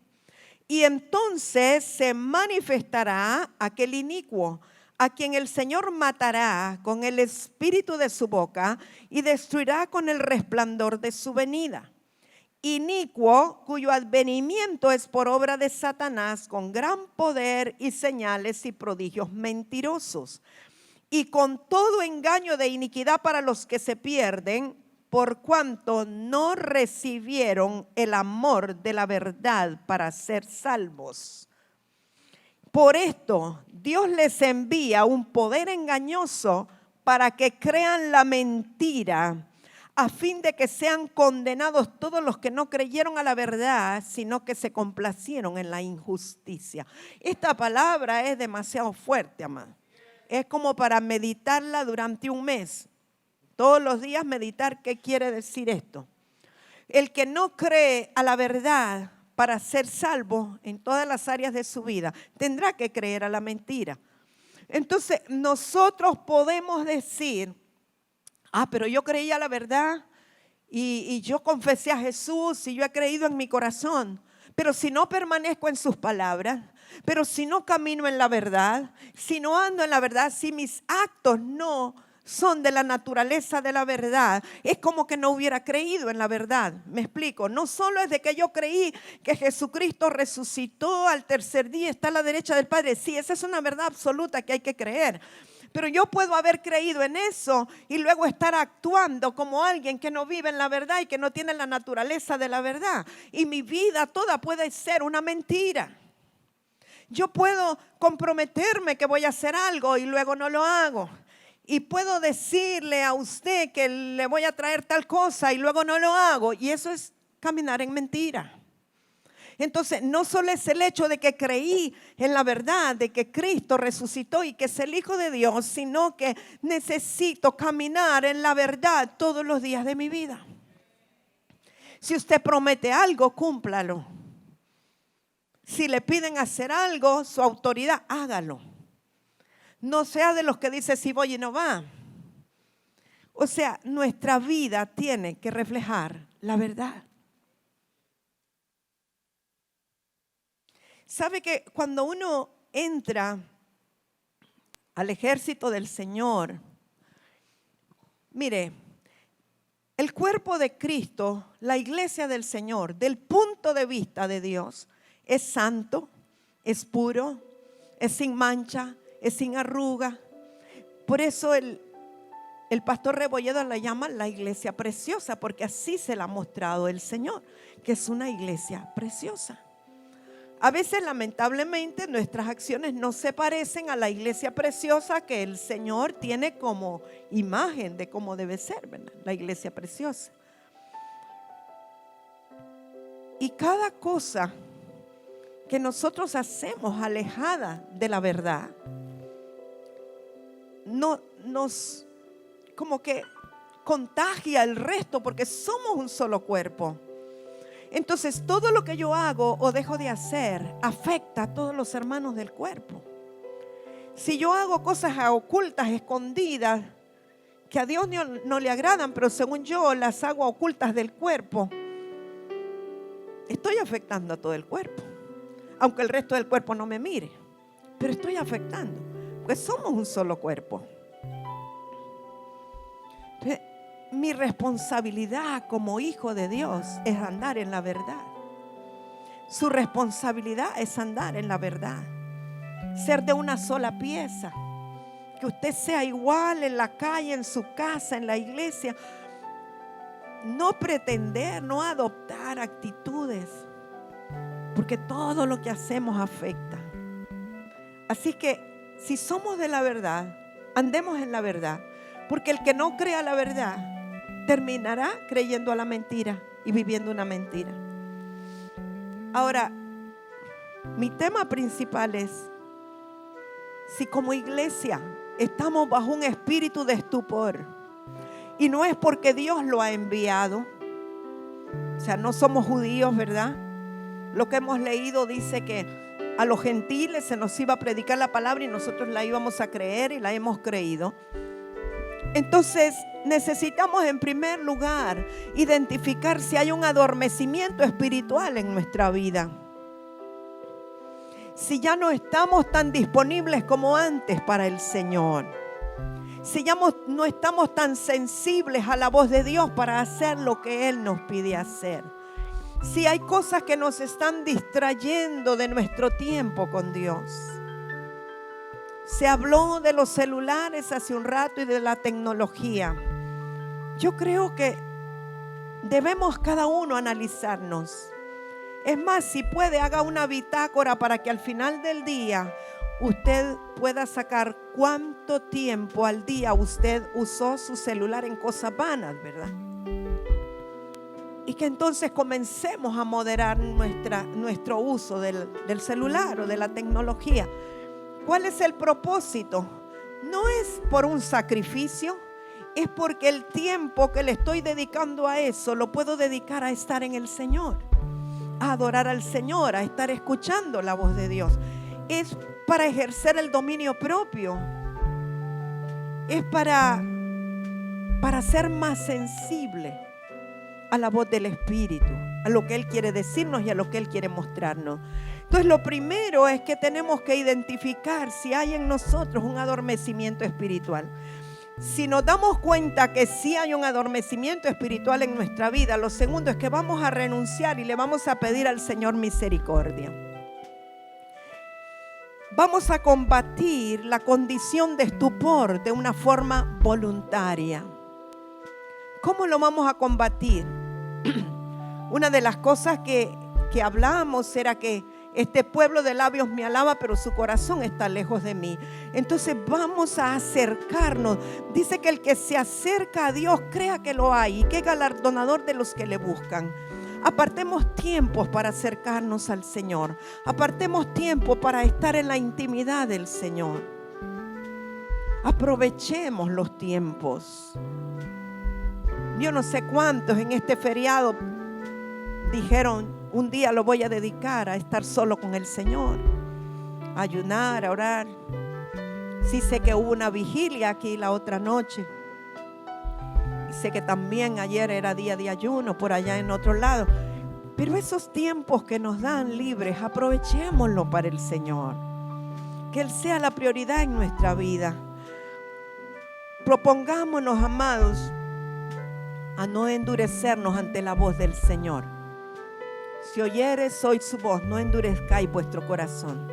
Y entonces se manifestará aquel inicuo, a quien el Señor matará con el espíritu de su boca y destruirá con el resplandor de su venida. Inicuo, cuyo advenimiento es por obra de Satanás, con gran poder y señales y prodigios mentirosos, y con todo engaño de iniquidad para los que se pierden, por cuanto no recibieron el amor de la verdad para ser salvos. Por esto, Dios les envía un poder engañoso para que crean la mentira, a fin de que sean condenados todos los que no creyeron a la verdad, sino que se complacieron en la injusticia. Esta palabra es demasiado fuerte, amado. Es como para meditarla durante un mes. Todos los días meditar qué quiere decir esto. El que no cree a la verdad para ser salvo en todas las áreas de su vida, tendrá que creer a la mentira. Entonces nosotros podemos decir, pero yo creía la verdad y yo confesé a Jesús y yo he creído en mi corazón. pero si no permanezco en sus palabras, pero si no camino en la verdad, si no ando en la verdad, si mis actos no son de la naturaleza de la verdad, es como que no hubiera creído en la verdad. Me explico, no solo es de que yo creí que Jesucristo resucitó al tercer día, está a la derecha del Padre. Sí, esa es una verdad absoluta que hay que creer. Pero yo puedo haber creído en eso y luego estar actuando como alguien que no vive en la verdad y que no tiene la naturaleza de la verdad. Y mi vida toda puede ser una mentira. Yo puedo comprometerme que voy a hacer algo y luego no lo hago. Y puedo decirle a usted que le voy a traer tal cosa y luego no lo hago. Y eso es caminar en mentira. Entonces, no solo es el hecho de que creí en la verdad, de que Cristo resucitó y que es el Hijo de Dios, sino que necesito caminar en la verdad todos los días de mi vida. Si usted promete algo, cúmplalo. Si le piden hacer algo, su autoridad, hágalo. No sea de los que dice si voy y no va. O sea, nuestra vida tiene que reflejar la verdad. ¿Sabe que cuando uno entra al ejército del Señor, mire, el cuerpo de Cristo, la iglesia del Señor, del punto de vista de Dios, es santo, es puro, es sin mancha, es sin arruga. Por eso el pastor Rebolledo la llama la iglesia preciosa, porque así se la ha mostrado el Señor, que es una iglesia preciosa. A veces, lamentablemente, nuestras acciones no se parecen a la iglesia preciosa que el Señor tiene como imagen de cómo debe ser, ¿verdad? La iglesia preciosa. Y cada cosa que nosotros hacemos alejada de la verdad, nos como que contagia el resto, porque somos un solo cuerpo. Entonces, todo lo que yo hago o dejo de hacer afecta a todos los hermanos del cuerpo. Si yo hago cosas ocultas, escondidas, que a Dios no le agradan, pero según yo las hago ocultas del cuerpo, estoy afectando a todo el cuerpo. Aunque el resto del cuerpo no me mire, pero estoy afectando, pues somos un solo cuerpo. Entonces, mi responsabilidad como hijo de Dios es andar en la verdad. Su responsabilidad es andar en la verdad. Ser de una sola pieza. Que usted sea igual en la calle, en su casa, en la iglesia. No pretender, no adoptar actitudes. Porque todo lo que hacemos afecta. Así que si somos de la verdad, andemos en la verdad. Porque el que no crea la verdad terminará creyendo a la mentira y viviendo una mentira. Ahora, mi tema principal es: si como iglesia estamos bajo un espíritu de estupor, y no es porque Dios lo ha enviado, o sea, no somos judíos, ¿verdad? Lo que hemos leído dice que a los gentiles se nos iba a predicar la palabra y nosotros la íbamos a creer y la hemos creído. Entonces necesitamos en primer lugar identificar si hay un adormecimiento espiritual en nuestra vida. Si ya no estamos tan disponibles como antes para el Señor. Si ya no estamos tan sensibles a la voz de Dios para hacer lo que Él nos pide hacer. Si hay cosas que nos están distrayendo de nuestro tiempo con Dios. Se habló de los celulares hace un rato y de la tecnología. Yo creo que debemos cada uno analizarnos. Es más, si puede, haga una bitácora para que al final del día usted pueda sacar cuánto tiempo al día usted usó su celular en cosas vanas, ¿verdad? Y que entonces comencemos a moderar nuestro uso del celular o de la tecnología. ¿Cuál es el propósito? No es por un sacrificio, es porque el tiempo que le estoy dedicando a eso lo puedo dedicar a estar en el Señor, a adorar al Señor, a estar escuchando la voz de Dios. Es para ejercer el dominio propio, es para ser más sensible a la voz del Espíritu, a lo que Él quiere decirnos y a lo que Él quiere mostrarnos. Entonces lo primero es que tenemos que identificar si hay en nosotros un adormecimiento espiritual. Si nos damos cuenta que sí hay un adormecimiento espiritual en nuestra vida, lo segundo es que vamos a renunciar y le vamos a pedir al Señor misericordia. Vamos a combatir la condición de estupor de una forma voluntaria. ¿Cómo lo vamos a combatir? Una de las cosas que hablamos era que este pueblo de labios me alaba, pero su corazón está lejos de mí. Entonces vamos a acercarnos. Dice que el que se acerca a Dios crea que lo hay y que es galardonador de los que le buscan. Apartemos tiempos para acercarnos al Señor. Apartemos tiempo para estar en la intimidad del Señor. Aprovechemos los tiempos. Yo no sé cuántos en este feriado dijeron: un día lo voy a dedicar a estar solo con el Señor, a ayunar, a orar. Sí sé que hubo una vigilia aquí la otra noche. Y sé que también ayer era día de ayuno por allá en otro lado. Pero esos tiempos que nos dan libres, aprovechémoslo para el Señor. Que Él sea la prioridad en nuestra vida. Propongámonos, amados, a no endurecernos ante la voz del Señor. Si oyeres hoy su voz, no endurezcáis vuestro corazón.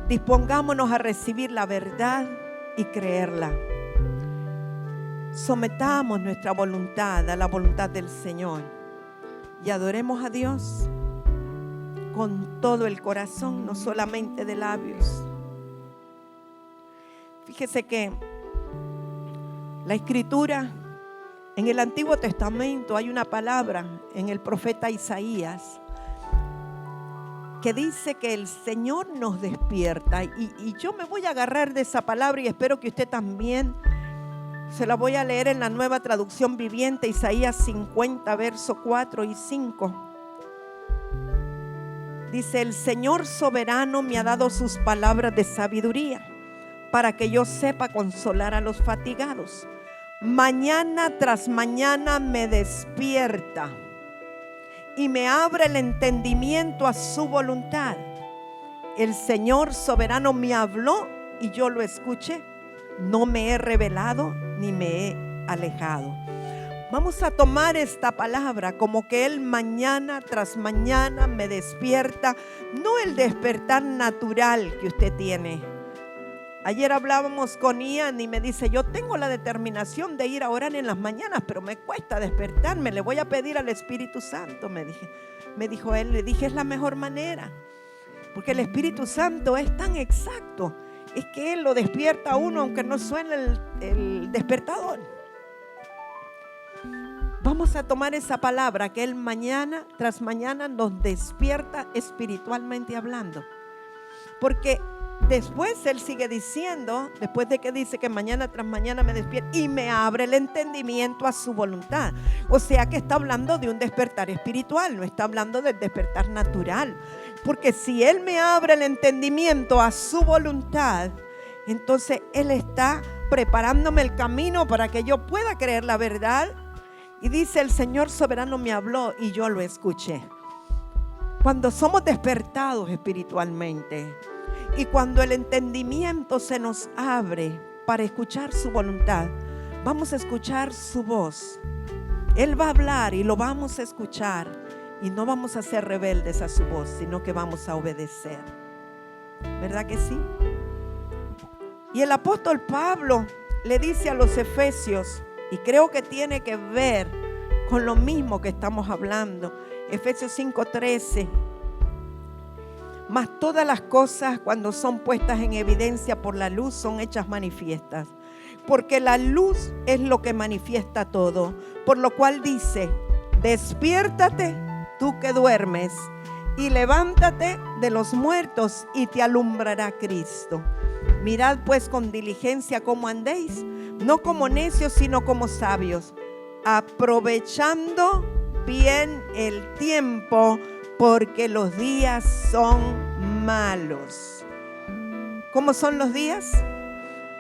Dispongámonos a recibir la verdad y creerla. Sometamos nuestra voluntad a la voluntad del Señor y adoremos a Dios con todo el corazón, no solamente de labios. Fíjese que la Escritura, en el Antiguo Testamento hay una palabra en el profeta Isaías que dice que el Señor nos despierta, y yo me voy a agarrar de esa palabra y espero que usted también. Se la voy a leer en la Nueva Traducción Viviente, Isaías 50, versos 4 y 5. Dice: el Señor soberano me ha dado sus palabras de sabiduría para que yo sepa consolar a los fatigados. Mañana tras mañana me despierta y me abre el entendimiento a su voluntad. El Señor soberano me habló y yo lo escuché. No me he revelado ni me he alejado. Vamos a tomar esta palabra como que Él mañana tras mañana me despierta, no el despertar natural que usted tiene. Ayer hablábamos con Ian y me dice: yo tengo la determinación de ir a orar en las mañanas, pero me cuesta despertarme, le voy a pedir al Espíritu Santo, me dijo él. Le dije: es la mejor manera, porque el Espíritu Santo es tan exacto, es que Él lo despierta a uno aunque no suene el despertador. Vamos a tomar esa palabra que Él mañana tras mañana nos despierta espiritualmente hablando, porque después Él sigue diciendo, después de que dice que mañana tras mañana me despierta y me abre el entendimiento a su voluntad. O sea que está hablando de un despertar espiritual, no está hablando del despertar natural. Porque si Él me abre el entendimiento a su voluntad, entonces Él está preparándome el camino para que yo pueda creer la verdad. Y dice: el Señor soberano me habló y yo lo escuché. Cuando somos despertados espiritualmente, y cuando el entendimiento se nos abre para escuchar su voluntad, vamos a escuchar su voz. Él va a hablar y lo vamos a escuchar, y no vamos a ser rebeldes a su voz, sino que vamos a obedecer. ¿Verdad que sí? Y el apóstol Pablo le dice a los efesios, y creo que tiene que ver con lo mismo que estamos hablando, Efesios 5:13. Mas todas las cosas, cuando son puestas en evidencia por la luz, son hechas manifiestas. Porque la luz es lo que manifiesta todo. Por lo cual dice: despiértate, tú que duermes, y levántate de los muertos, y te alumbrará Cristo. Mirad pues con diligencia cómo andéis, no como necios, sino como sabios, aprovechando bien el tiempo, porque los días son malos. ¿Cómo son los días?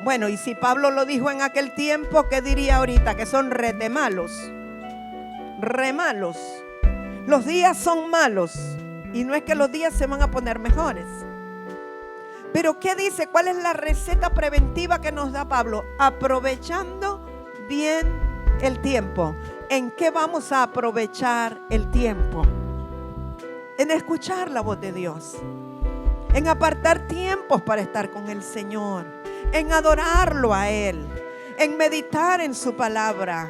Bueno, y si Pablo lo dijo en aquel tiempo, ¿qué diría ahorita? Que son rete malos. re malos. Los días son malos y no es que los días se van a poner mejores. Pero ¿qué dice? ¿Cuál es la receta preventiva que nos da Pablo? Aprovechando bien el tiempo. ¿En qué vamos a aprovechar el tiempo? En escuchar la voz de Dios, en apartar tiempos para estar con el Señor, en adorarlo a Él, en meditar en su palabra,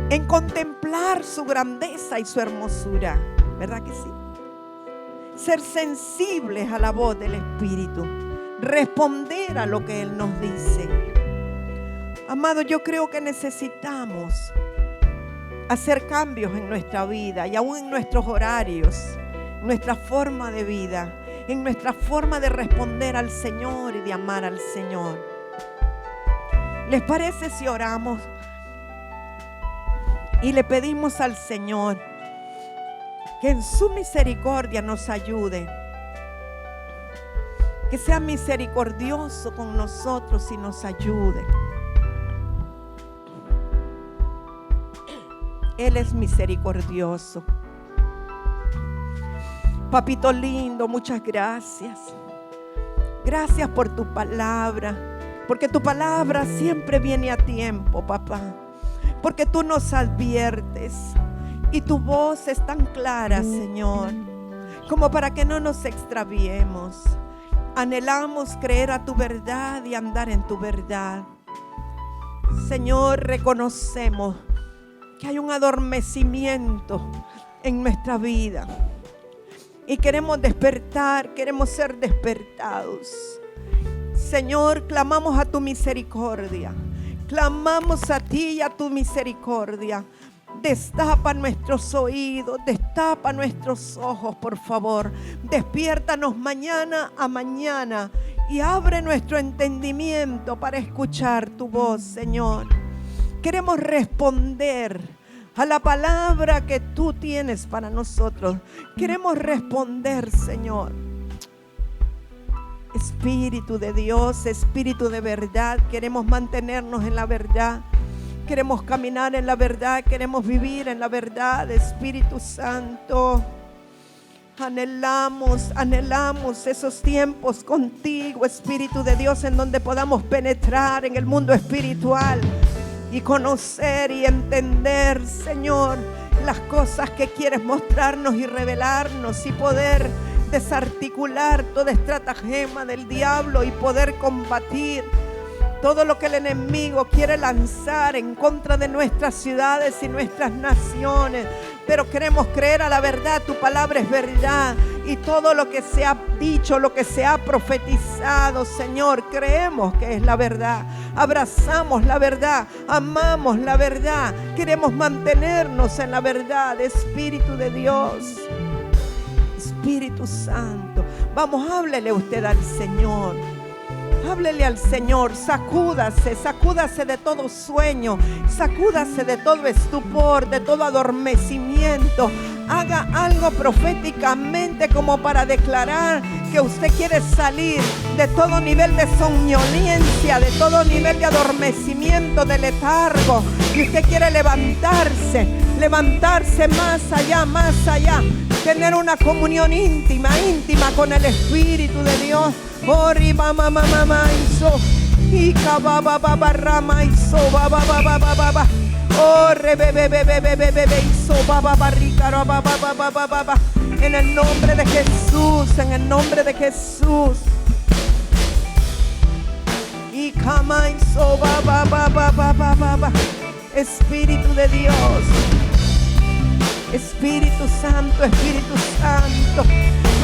en contemplar su grandeza y su hermosura. ¿Verdad que sí? Ser sensibles a la voz del Espíritu, responder a lo que Él nos dice. Amado, yo creo que necesitamos hacer cambios en nuestra vida y aún en nuestros horarios, nuestra forma de vida, en nuestra forma de responder al Señor y de amar al Señor. ¿Les parece si oramos y le pedimos al Señor que en su misericordia nos ayude, que sea misericordioso con nosotros y nos ayude? Él es misericordioso. Papito lindo, muchas gracias. Gracias por tu palabra, porque tu palabra siempre viene a tiempo, papá. Porque tú nos adviertes y tu voz es tan clara, Señor, como para que no nos extraviemos. Anhelamos creer a tu verdad y andar en tu verdad. Señor, reconocemos que hay un adormecimiento en nuestra vida y queremos despertar, queremos ser despertados. Señor, clamamos a tu misericordia, clamamos a ti y a tu misericordia. Destapa nuestros oídos, destapa nuestros ojos, por favor. Despiértanos mañana a mañana y abre nuestro entendimiento para escuchar tu voz, Señor. Queremos responder a la palabra que tú tienes para nosotros. Queremos responder, Señor. Espíritu de Dios, Espíritu de verdad, queremos mantenernos en la verdad. Queremos caminar en la verdad, queremos vivir en la verdad, Espíritu Santo. Anhelamos esos tiempos contigo, Espíritu de Dios, en donde podamos penetrar en el mundo espiritual y conocer y entender, Señor, las cosas que quieres mostrarnos y revelarnos, y poder desarticular toda estratagema del diablo y poder combatir todo lo que el enemigo quiere lanzar en contra de nuestras ciudades y nuestras naciones. Pero queremos creer a la verdad, tu palabra es verdad. Y todo lo que se ha dicho, lo que se ha profetizado, Señor, creemos que es la verdad. Abrazamos la verdad, amamos la verdad. Queremos mantenernos en la verdad, Espíritu de Dios. Espíritu Santo, vamos, háblele usted al Señor. Háblele al Señor, sacúdase de todo sueño, sacúdase de todo estupor, de todo adormecimiento. Haga algo proféticamente como para declarar que usted quiere salir de todo nivel de somnolencia, de todo nivel de adormecimiento, de letargo. Y usted quiere levantarse más allá, tener una comunión íntima con el Espíritu de Dios. Ori mama mama iso y kababa baba rama iso baba baba baba ore bebe iso baba barrica baba baba baba. En el nombre de Jesús, en el nombre de Jesús. Y kama iso baba baba baba baba. Espíritu de Dios, Espíritu Santo,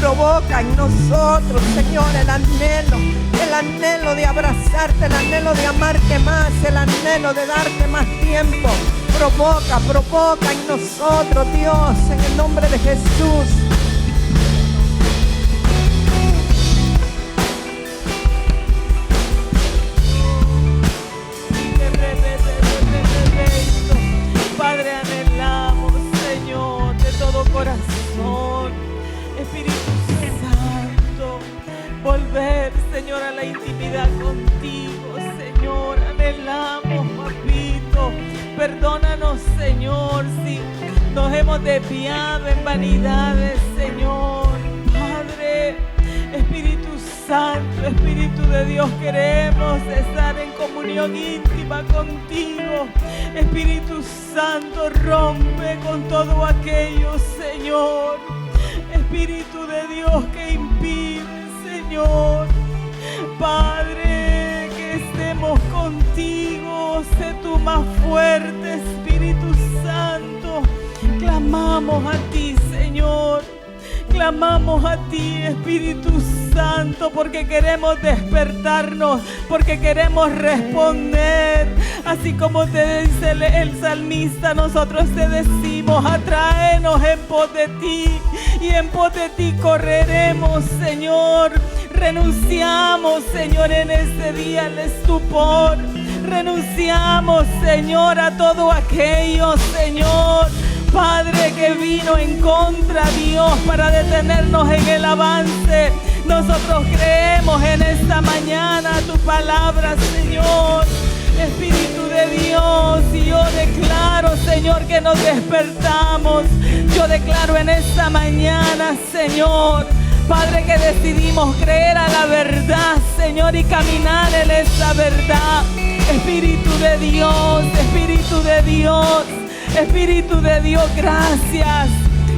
provoca en nosotros, Señor, el anhelo de abrazarte, el anhelo de amarte más, el anhelo de darte más tiempo. Provoca en nosotros, Dios, en el nombre de Jesús. Padre, anhelamos, Señor, de todo corazón, Espíritu Santo, volver, Señor, a la intimidad contigo, Señor. Anhelamos, papito, Perdónanos, Señor, si nos hemos desviado en vanidades, Señor. Padre, Espíritu Santo, Espíritu de Dios, queremos estar en comunión íntima contigo. Espíritu Santo, rompe con todo aquello, Señor. Espíritu de Dios, que impide, Señor. Padre, que estemos contigo. Sé tú más fuerte, Espíritu Santo. Clamamos a ti, Señor. Clamamos a ti, Espíritu Santo, porque queremos despertarnos, porque queremos responder. Así como te dice el salmista, nosotros te decimos: atráenos en pos de ti, y en pos de ti correremos, Señor. Renunciamos, Señor, en este día al estupor. Renunciamos, Señor, a todo aquello, Señor, Padre, que vino en contra, Dios, para detenernos en el avance. Nosotros creemos en esta mañana tu palabra, Señor. Espíritu de Dios, y yo declaro, Señor, que nos despertamos. Yo declaro en esta mañana, Señor, Padre, que decidimos creer a la verdad, Señor, y caminar en esa verdad. Espíritu de Dios, Espíritu de Dios, Espíritu de Dios, gracias.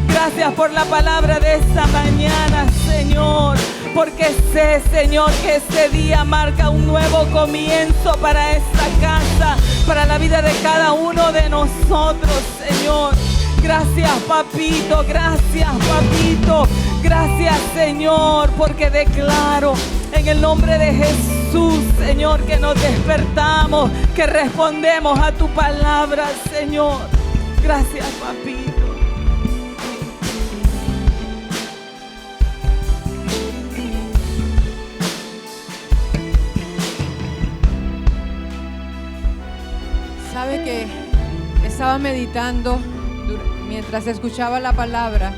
Gracias por la palabra de esta mañana, Señor, porque sé, Señor, que este día marca un nuevo comienzo para esta casa, para la vida de cada uno de nosotros, Señor. Gracias, papito, gracias, papito. Gracias, Señor, porque declaro en el nombre de Jesús, Señor, que nos despertamos, que respondemos a tu palabra, Señor. Gracias, papito. Sabe que estaba meditando mientras escuchaba la palabra,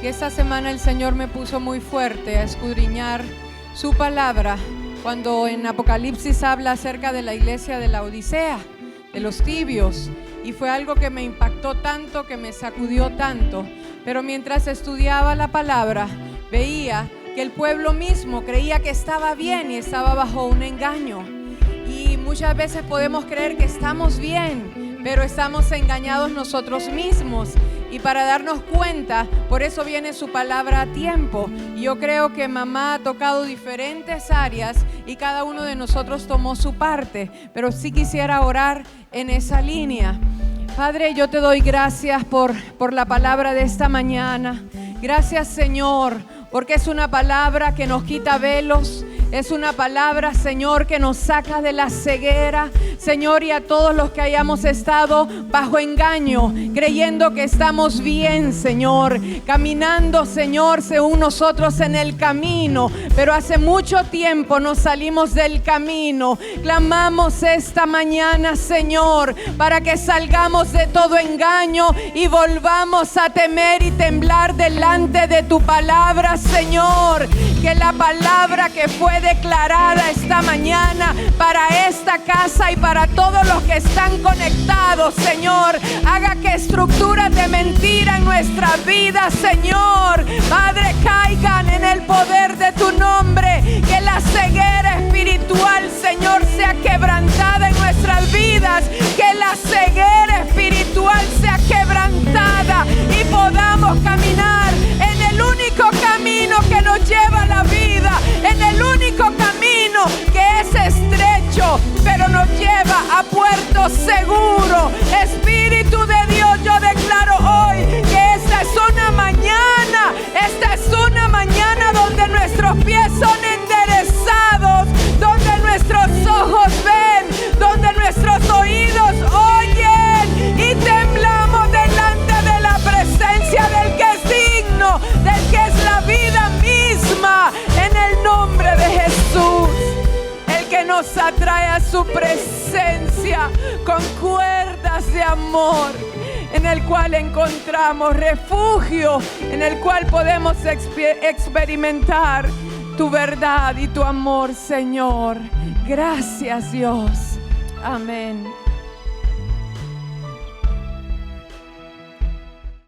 que esta semana el Señor me puso muy fuerte a escudriñar su palabra cuando en Apocalipsis habla acerca de la iglesia de la Odisea, de los tibios, y fue algo que me impactó tanto, que me sacudió tanto. Pero mientras estudiaba la palabra, veía que el pueblo mismo creía que estaba bien y estaba bajo un engaño. Y muchas veces podemos creer que estamos bien, pero estamos engañados nosotros mismos. Y para darnos cuenta, por eso viene su palabra a tiempo. Y yo creo que mamá ha tocado diferentes áreas y cada uno de nosotros tomó su parte. Pero sí quisiera orar en esa línea. Padre, yo te doy gracias por la palabra de esta mañana. Gracias, Señor, porque es una palabra que nos quita velos. Es una palabra, Señor, que nos saca de la ceguera, Señor, y a todos los que hayamos estado bajo engaño, creyendo que estamos bien, Señor, caminando, Señor, según nosotros en el camino, pero hace mucho tiempo nos salimos del camino. Clamamos esta mañana, Señor, para que salgamos de todo engaño y volvamos a temer y temblar delante de tu palabra, Señor. Que la palabra que fue declarada esta mañana para esta casa y para todos los que están conectados, Señor, haga que estructuras de mentira en nuestra vida, Señor, Padre, caigan en el poder de tu nombre. Que la ceguera espiritual, Señor, sea quebrantada en nuestras vidas. Que la ceguera espiritual sea quebrantada y podamos caminar en el único camino que nos lleva a la vida, en el único camino que es estrecho, pero nos lleva a puerto seguro. Espíritu de Dios, yo declaro hoy que esta es una mañana donde nuestros pies son enderezados, donde nuestros ojos ven, donde nuestros oídos oyen y temblamos delante de la presencia del que es digno, del que es la vida misma, en el nombre de Jesús, el que nos atrae a su presencia con cuerdas de amor, en el cual encontramos refugio, en el cual podemos experimentar tu verdad y tu amor, Señor. Gracias, Dios. Amén.